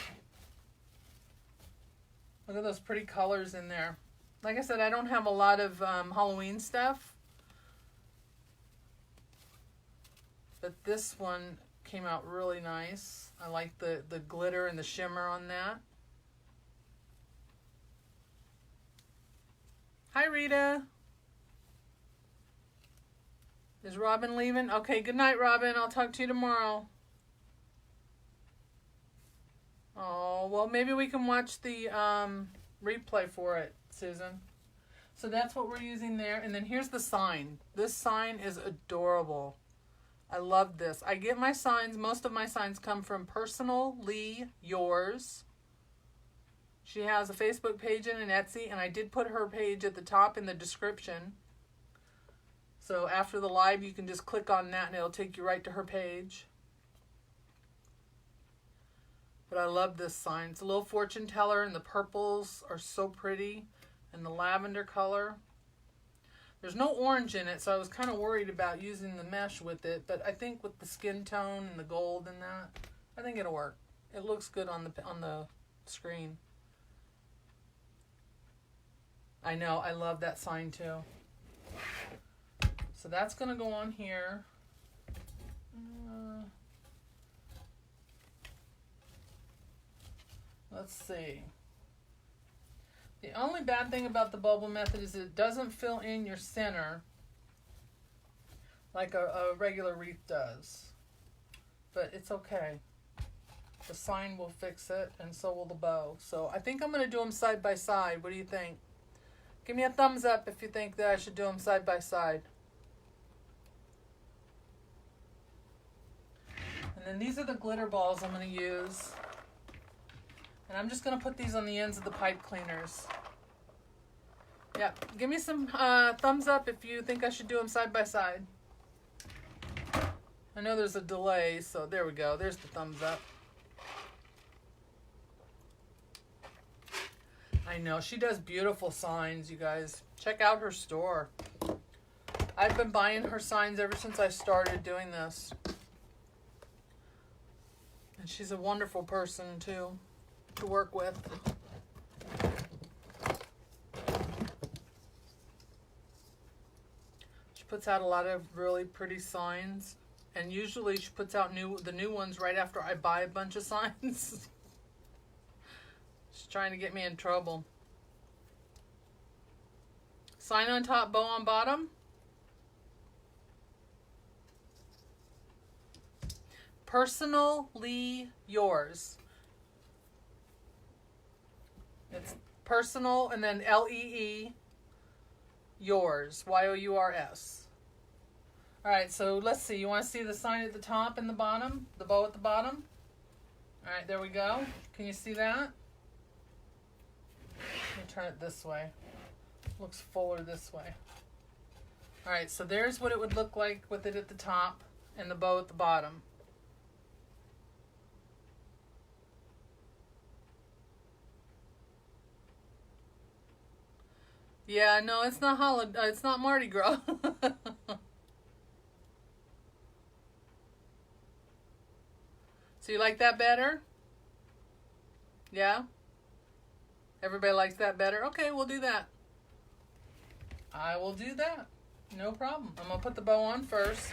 Look at those pretty colors in there. Like I said, I don't have a lot of Halloween stuff. But this one came out really nice. I like the glitter and the shimmer on that. Hi, Rita. Is Robin leaving? Okay, good night, Robin. I'll talk to you tomorrow. Oh, well, maybe we can watch the replay for it, Susan. So that's what we're using there. And then here's the sign. This sign is adorable. I love this. I get my signs, most of my signs come from Personally Yours. She has a Facebook page and an Etsy, and I did put her page at the top in the description. So after the live, you can just click on that and it'll take you right to her page. But I love this sign. It's a little fortune teller, and the purples are so pretty, and the lavender color. There's no orange in it, so I was kind of worried about using the mesh with it, but I think with the skin tone and the gold and that, I think it'll work. It looks good on the screen. I know, I love that sign too. So that's going to go on here. Let's see. The only bad thing about the bubble method is it doesn't fill in your center like a regular wreath does. But it's okay. The sign will fix it, and so will the bow. So I think I'm going to do them side by side. What do you think? Give me a thumbs up if you think that I should do them side by side. And then these are the glitter balls I'm going to use. And I'm just going to put these on the ends of the pipe cleaners. Yeah, give me some thumbs up if you think I should do them side by side. I know there's a delay, so there we go. There's the thumbs up. I know, she does beautiful signs, you guys. Check out her store. I've been buying her signs ever since I started doing this. And she's a wonderful person, too, to work with. She puts out a lot of really pretty signs. And usually she puts out the new ones right after I buy a bunch of signs. She's trying to get me in trouble. Sign on top, bow on bottom. Personally Yours. It's personal and then L-E-E, yours, Y-O-U-R-S. All right, so let's see. You want to see the sign at the top and the bottom? The bow at the bottom? All right, there we go. Can you see that? Let me turn it this way. Looks fuller this way. All right, so there's what it would look like with it at the top and the bow at the bottom. Yeah, no, it's not holiday. It's not Mardi Gras. So you like that better? Yeah? Everybody likes that better? Okay, we'll do that. I will do that. No problem. I'm going to put the bow on first.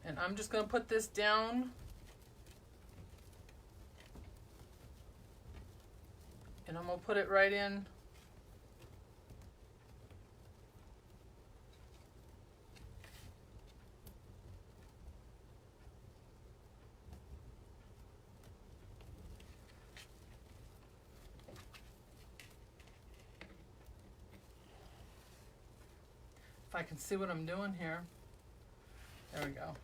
And I'm just going to put this down. And I'm going to put it right in. I can see what I'm doing here. There we go.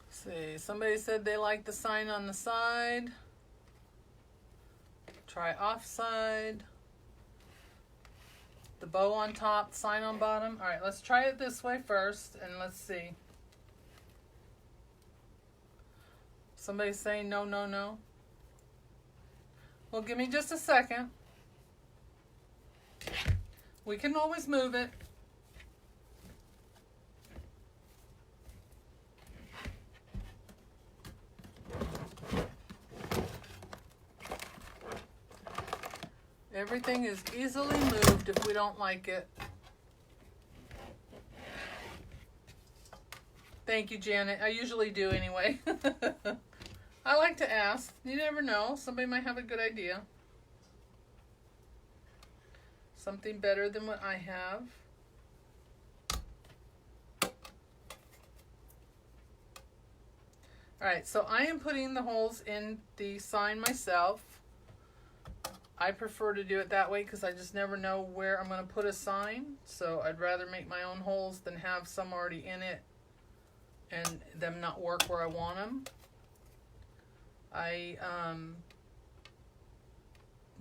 See, somebody said they like the sign on the side. Try offside. The bow on top, sign on bottom. All right, let's try it this way first, and let's see. Somebody's saying no, no, no. Well, give me just a second. We can always move it. Everything is easily moved if we don't like it. Thank you, Janet. I usually do anyway. I like to ask. You never know. Somebody might have a good idea. Something better than what I have. Alright, so I am putting the holes in the sign myself. I prefer to do it that way because I just never know where I'm going to put a sign. So I'd rather make my own holes than have some already in it and them not work where I want them. I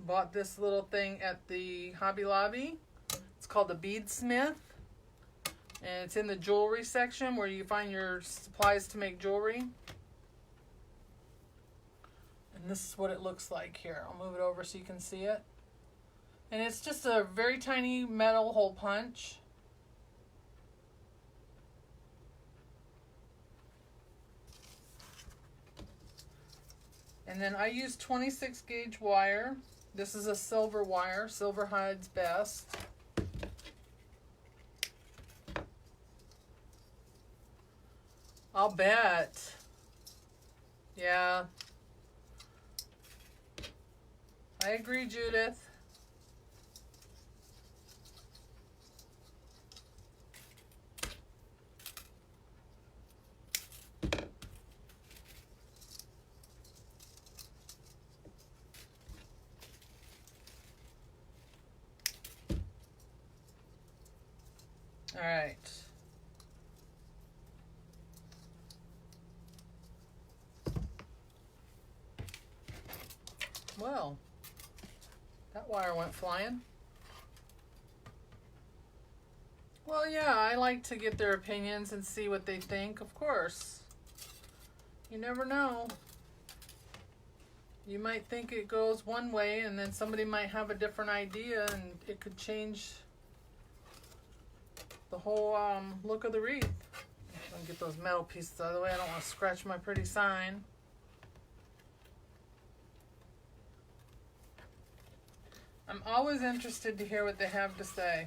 bought this little thing at the Hobby Lobby. It's called the Beadsmith. And it's in the jewelry section where you find your supplies to make jewelry. And this is what it looks like here. I'll move it over so you can see it. And it's just a very tiny metal hole punch. And then I use 26 gauge wire. This is a silver wire. Silver hides best. I'll bet. Yeah. I agree, Judith. All right. Well, that wire went flying. Well, yeah, I like to get their opinions and see what they think, of course. You never know. You might think it goes one way and then somebody might have a different idea and it could change the whole look of the wreath. I'm gonna get those metal pieces out of the way. I don't want to scratch my pretty sign. I'm always interested to hear what they have to say.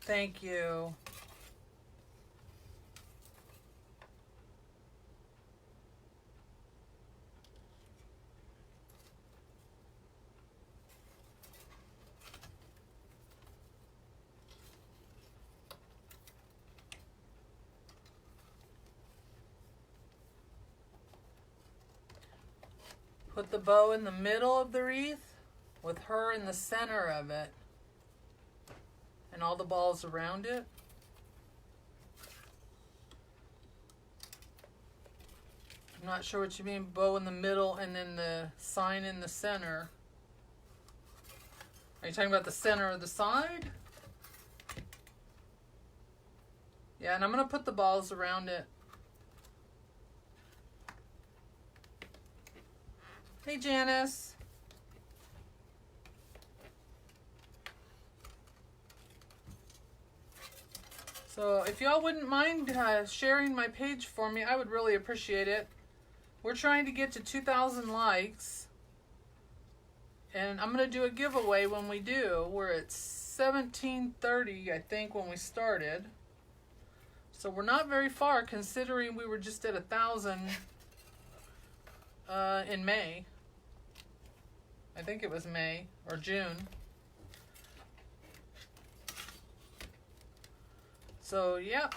Thank you. Put the bow in the middle of the wreath with her in the center of it and all the balls around it. I'm not sure what you mean, bow in the middle and then the sign in the center. Are you talking about the center of the side? Yeah, and I'm going to put the balls around it. Hey, Janice. So if y'all wouldn't mind sharing my page for me, I would really appreciate it. We're trying to get to 2,000 likes. And I'm going to do a giveaway when we do. We're at 1730, I think, when we started. So we're not very far considering we were just at 1,000 in May. I think it was May or June. So, yeah.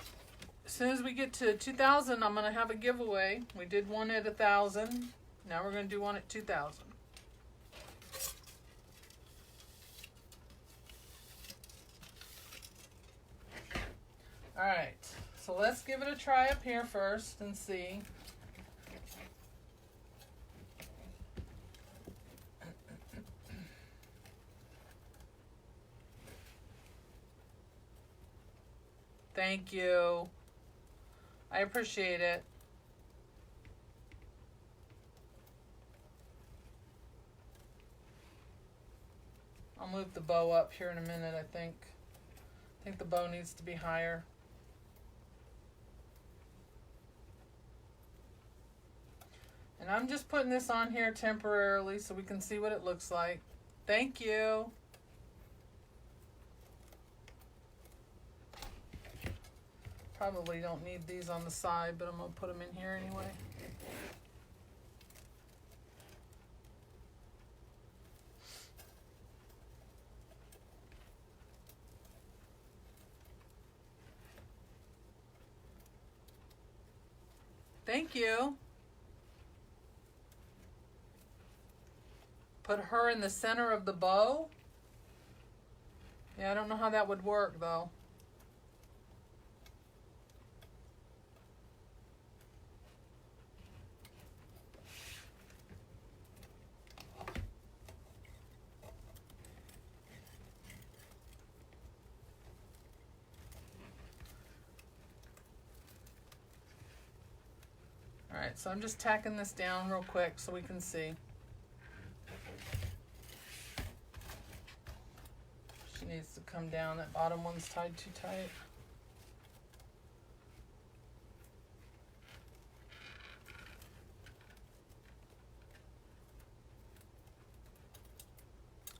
as soon as we get to 2,000, I'm going to have a giveaway. We did one at 1,000. Now we're going to do one at 2,000. All right, so let's give it a try up here first and see. Thank you. I appreciate it. I'll move the bow up here in a minute, I think. I think the bow needs to be higher. And I'm just putting this on here temporarily so we can see what it looks like. Thank you. Probably don't need these on the side, but I'm going to put them in here anyway. Thank you. Put her in the center of the bow. Yeah, I don't know how that would work though. Alright, so I'm just tacking this down real quick so we can see. She needs to come down. That bottom one's tied too tight.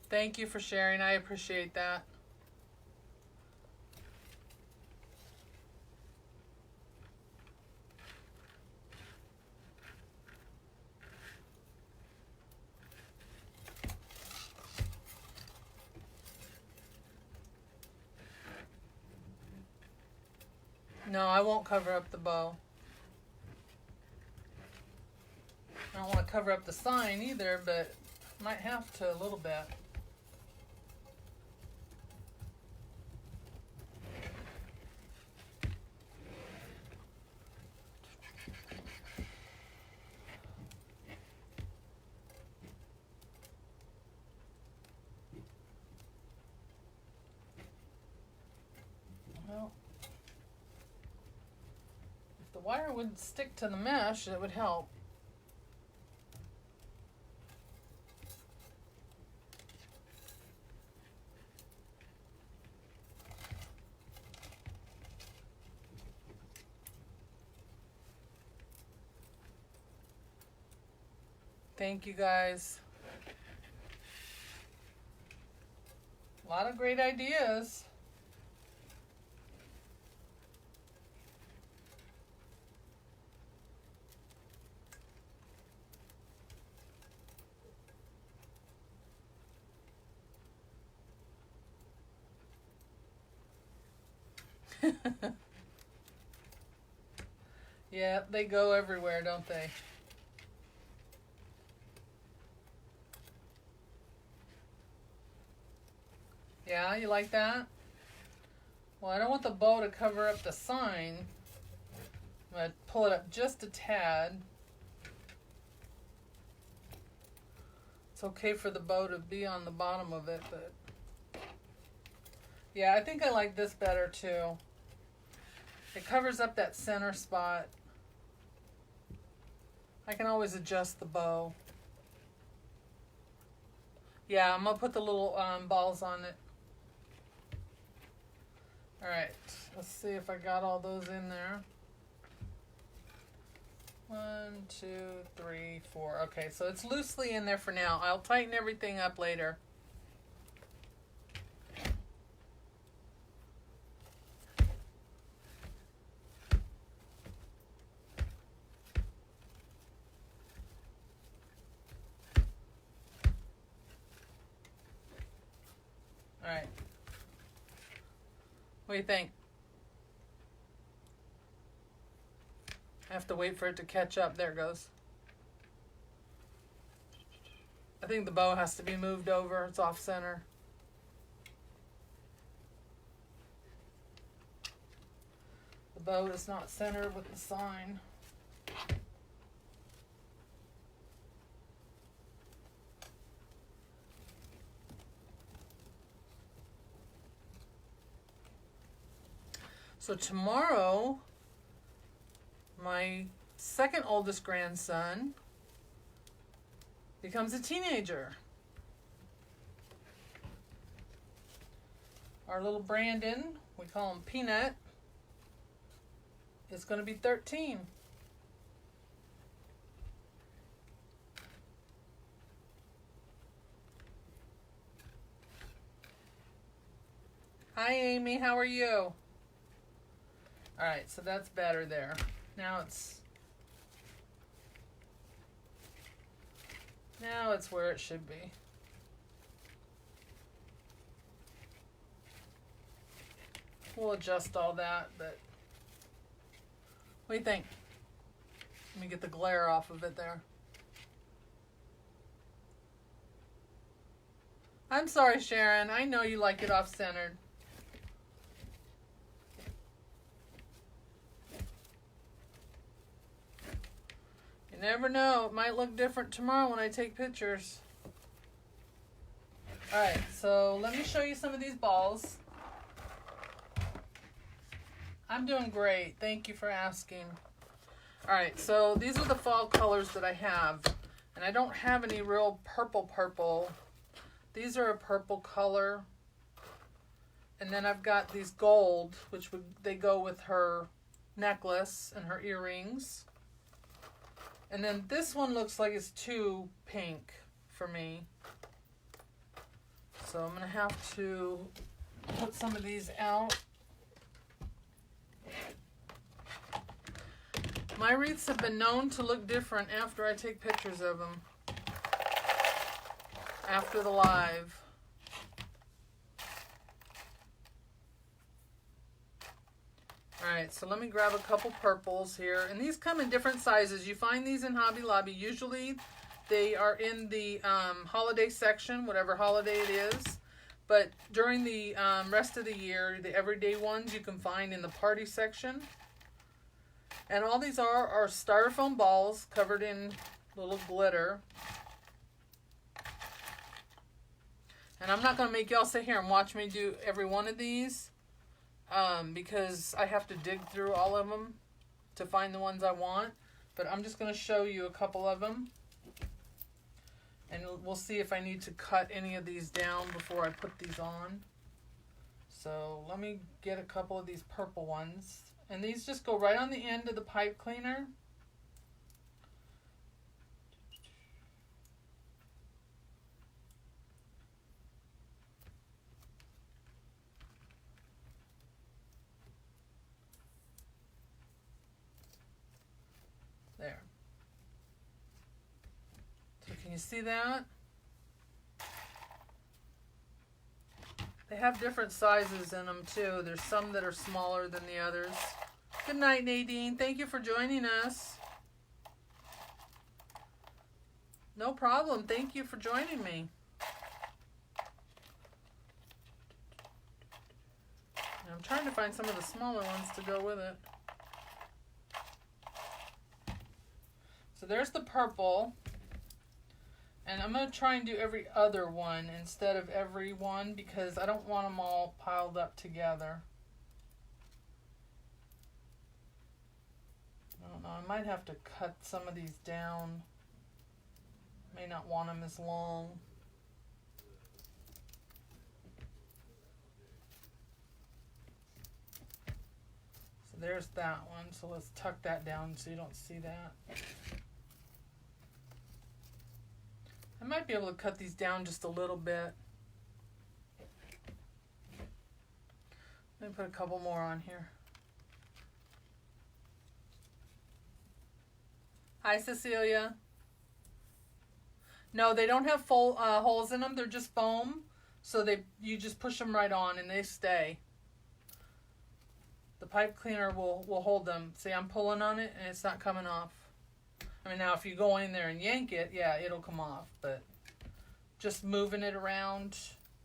Thank you for sharing. I appreciate that. No, I won't cover up the bow. I don't want to cover up the sign either, but might have to a little bit. Well, if the wire would stick to the mesh, it would help. Thank you guys. A lot of great ideas. Yeah, they go everywhere, don't they? Yeah, you like that? Well, I don't want the bow to cover up the sign. I'm going to pull it up just a tad. It's okay for the bow to be on the bottom of it, but yeah, I think I like this better too. It covers up that center spot. I can always adjust the bow. Yeah, I'm going to put the little balls on it. Alright, let's see if I got all those in there. 1, 2, 3, 4. Okay, so it's loosely in there for now. I'll tighten everything up later. Alright. What do you think? I have to wait for it to catch up. There it goes. I think the bow has to be moved over. It's off center. The bow is not centered with the sign. So tomorrow, my second oldest grandson becomes a teenager. Our little Brandon, we call him Peanut, is going to be 13. Hi Amy, how are you? Alright, so that's better there. Now it's where it should be. We'll adjust all that, but what do you think? Let me get the glare off of it there. I'm sorry, Sharon. I know you like it off-centered. You never know. It might look different tomorrow when I take pictures. Alright, so let me show you some of these balls. I'm doing great. Thank you for asking. Alright, so these are the fall colors that I have. And I don't have any real purple. These are a purple color. And then I've got these gold, which they go with her necklace and her earrings. And then this one looks like it's too pink for me. So I'm going to have to put some of these out. My wreaths have been known to look different after I take pictures of them. After the live. Alright, so let me grab a couple purples here. And these come in different sizes. You find these in Hobby Lobby. Usually they are in the holiday section, whatever holiday it is. But during the rest of the year, the everyday ones you can find in the party section. And all these are styrofoam balls covered in little glitter. And I'm not going to make y'all sit here and watch me do every one of these. Because I have to dig through all of them to find the ones I want. But I'm just going to show you a couple of them. And we'll see if I need to cut any of these down before I put these on. So let me get a couple of these purple ones. And these just go right on the end of the pipe cleaner. There. So can you see that? They have different sizes in them too. There's some that are smaller than the others. Good night, Nadine. Thank you for joining us. No problem. Thank you for joining me. I'm trying to find some of the smaller ones to go with it. So there's the purple. And I'm going to try and do every other one instead of every one because I don't want them all piled up together. I don't know. I might have to cut some of these down. May not want them as long. So there's that one. So let's tuck that down so you don't see that. I might be able to cut these down just a little bit. Let me put a couple more on here. Hi, Cecilia. No, they don't have full holes in them. They're just foam. So you just push them right on and they stay. The pipe cleaner will hold them. See, I'm pulling on it and it's not coming off. I mean, now if you go in there and yank it, yeah, it'll come off. But just moving it around,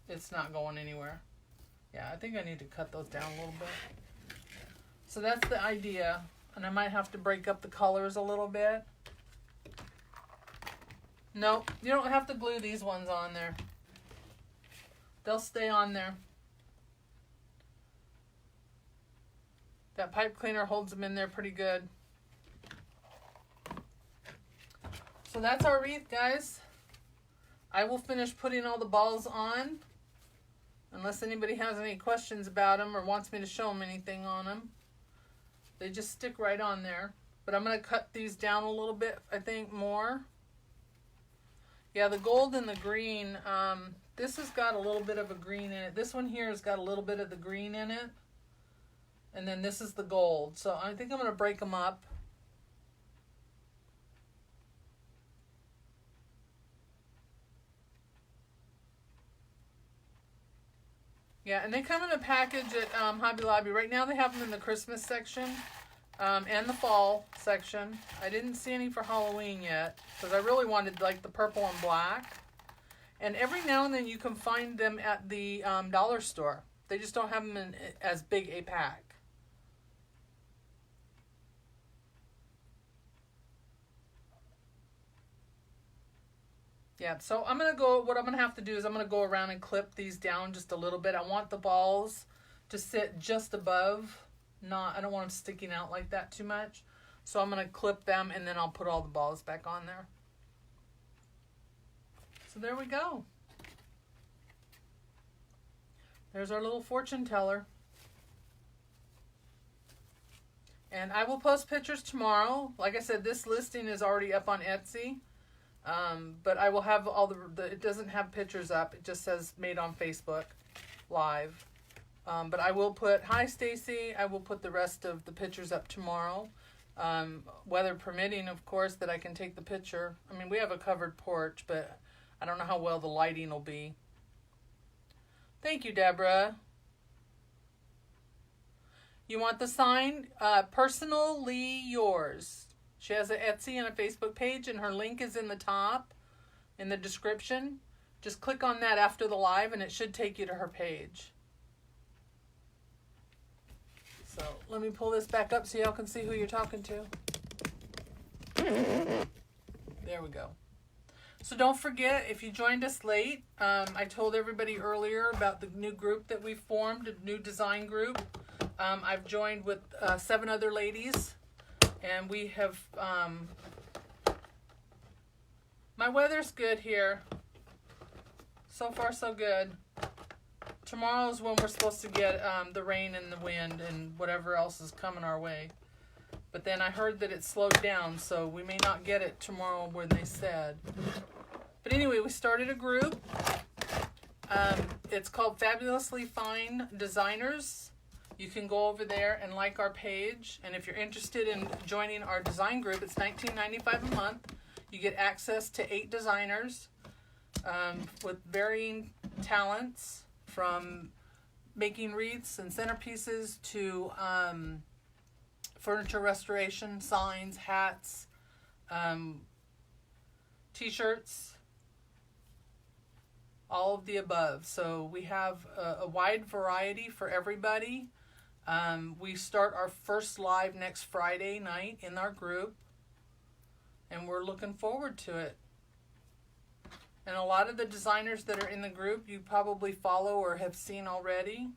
it's not going anywhere. Yeah, I think I need to cut those down a little bit. So that's the idea. And I might have to break up the colors a little bit. No, you don't have to glue these ones on there. They'll stay on there. That pipe cleaner holds them in there pretty good. So that's our wreath, guys. I will finish putting all the balls on. Unless anybody has any questions about them or wants me to show them anything on them. They just stick right on there. But I'm going to cut these down a little bit, I think, more. Yeah, the gold and the green, this has got a little bit of a green in it. This one here has got a little bit of the green in it. And then this is the gold. So I think I'm going to break them up. Yeah, and they come in a package at Hobby Lobby. Right now they have them in the Christmas section and the fall section. I didn't see any for Halloween yet because I really wanted like the purple and black. And every now and then you can find them at the dollar store. They just don't have them in as big a pack. Yeah, so what I'm going to have to do is I'm going to go around and clip these down just a little bit. I want the balls to sit just above. I don't want them sticking out like that too much. So I'm going to clip them and then I'll put all the balls back on there. So there we go. There's our little fortune teller. And I will post pictures tomorrow. Like I said, this listing is already up on Etsy. But I will have all it doesn't have pictures up. It just says made on Facebook live. But I will put, hi Stacy, I will put the rest of the pictures up tomorrow. Weather permitting, of course, that I can take the picture. I mean, we have a covered porch, but I don't know how well the lighting will be. Thank you, Deborah. You want the sign? Personally yours. She has an Etsy and a Facebook page, and her link is in the top, in the description. Just click on that after the live, and it should take you to her page. So let me pull this back up so y'all can see who you're talking to. There we go. So don't forget, if you joined us late, I told everybody earlier about the new group that we formed, a new design group. I've joined with 7 other ladies. And we have, my weather's good here. So far, so good. Tomorrow is when we're supposed to get the rain and the wind and whatever else is coming our way. But then I heard that it slowed down, so we may not get it tomorrow when they said. But anyway, we started a group. It's called Fabulously Fine Designers. You can go over there and like our page. And if you're interested in joining our design group, it's $19.95 a month. You get access to 8 designers with varying talents, from making wreaths and centerpieces to furniture restoration, signs, hats, t-shirts, all of the above. So we have a wide variety for everybody. We start our first live next Friday night in our group, and we're looking forward to it. And a lot of the designers that are in the group you probably follow or have seen already.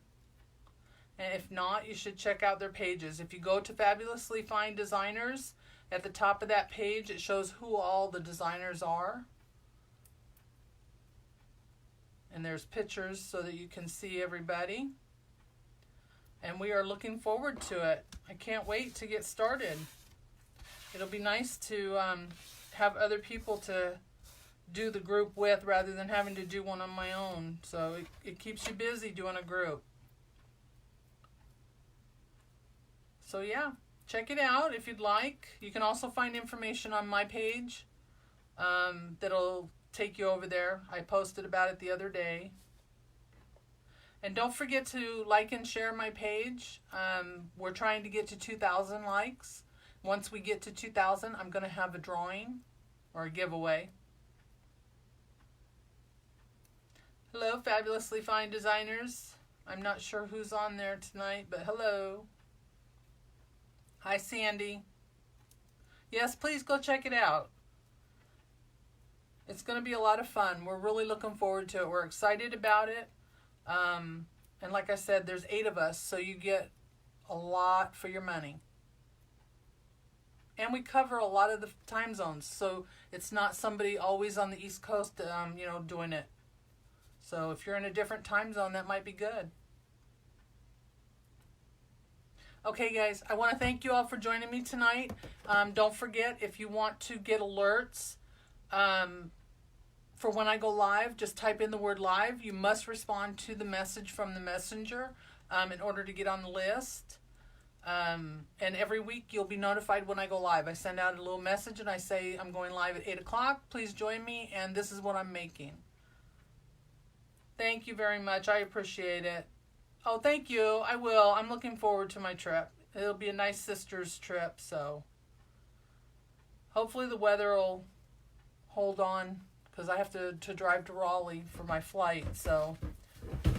And if not, you should check out their pages. If you go to Fabulously Fine Designers, at the top of that page it shows who all the designers are. And there's pictures so that you can see everybody. And we are looking forward to it. I can't wait to get started. It'll be nice to have other people to do the group with rather than having to do one on my own. So it keeps you busy doing a group. So yeah, check it out if you'd like. You can also find information on my page that'll take you over there. I posted about it the other day. And don't forget to like and share my page. We're trying to get to 2,000 likes. Once we get to 2,000, I'm going to have a drawing or a giveaway. Hello, fabulously fine designers. I'm not sure who's on there tonight, but hello. Hi, Sandy. Yes, please go check it out. It's going to be a lot of fun. We're really looking forward to it. We're excited about it. And like I said, there's 8 of us, so you get a lot for your money. And we cover a lot of the time zones, so it's not somebody always on the East Coast, doing it. So if you're in a different time zone, that might be good. Okay, guys, I want to thank you all for joining me tonight. Don't forget, if you want to get alerts for when I go live, just type in the word live. You must respond to the message from the messenger in order to get on the list. And every week you'll be notified when I go live. I send out a little message and I say I'm going live at 8 o'clock. Please join me, and this is what I'm making. Thank you very much. I appreciate it. Oh, thank you. I will. I'm looking forward to my trip. It'll be a nice sister's trip, so hopefully the weather will hold on, because I have to drive to Raleigh for my flight, so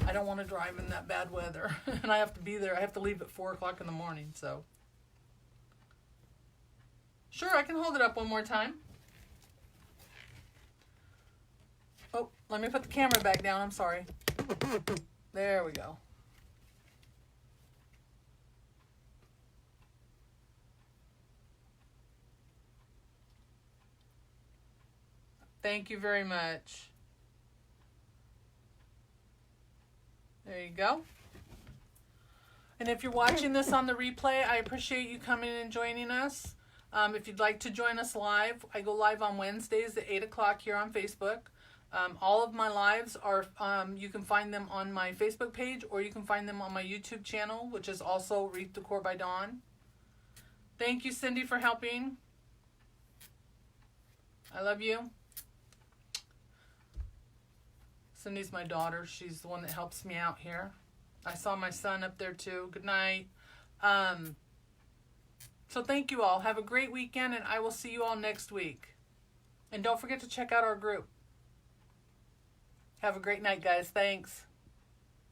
I don't want to drive in that bad weather. And I have to be there. I have to leave at 4 o'clock in the morning, so. Sure, I can hold it up one more time. Oh, let me put the camera back down. I'm sorry. There we go. Thank you very much. There you go. And if you're watching this on the replay, I appreciate you coming and joining us. If you'd like to join us live, I go live on Wednesdays at 8 o'clock here on Facebook. All of my lives are, you can find them on my Facebook page, or you can find them on my YouTube channel, which is also Wreath Decor by Dawn. Thank you, Cindy, for helping. I love you. Cindy's my daughter. She's the one that helps me out here. I saw my son up there too. Good night. So thank you all. Have a great weekend, and I will see you all next week. And don't forget to check out our group. Have a great night, guys. Thanks.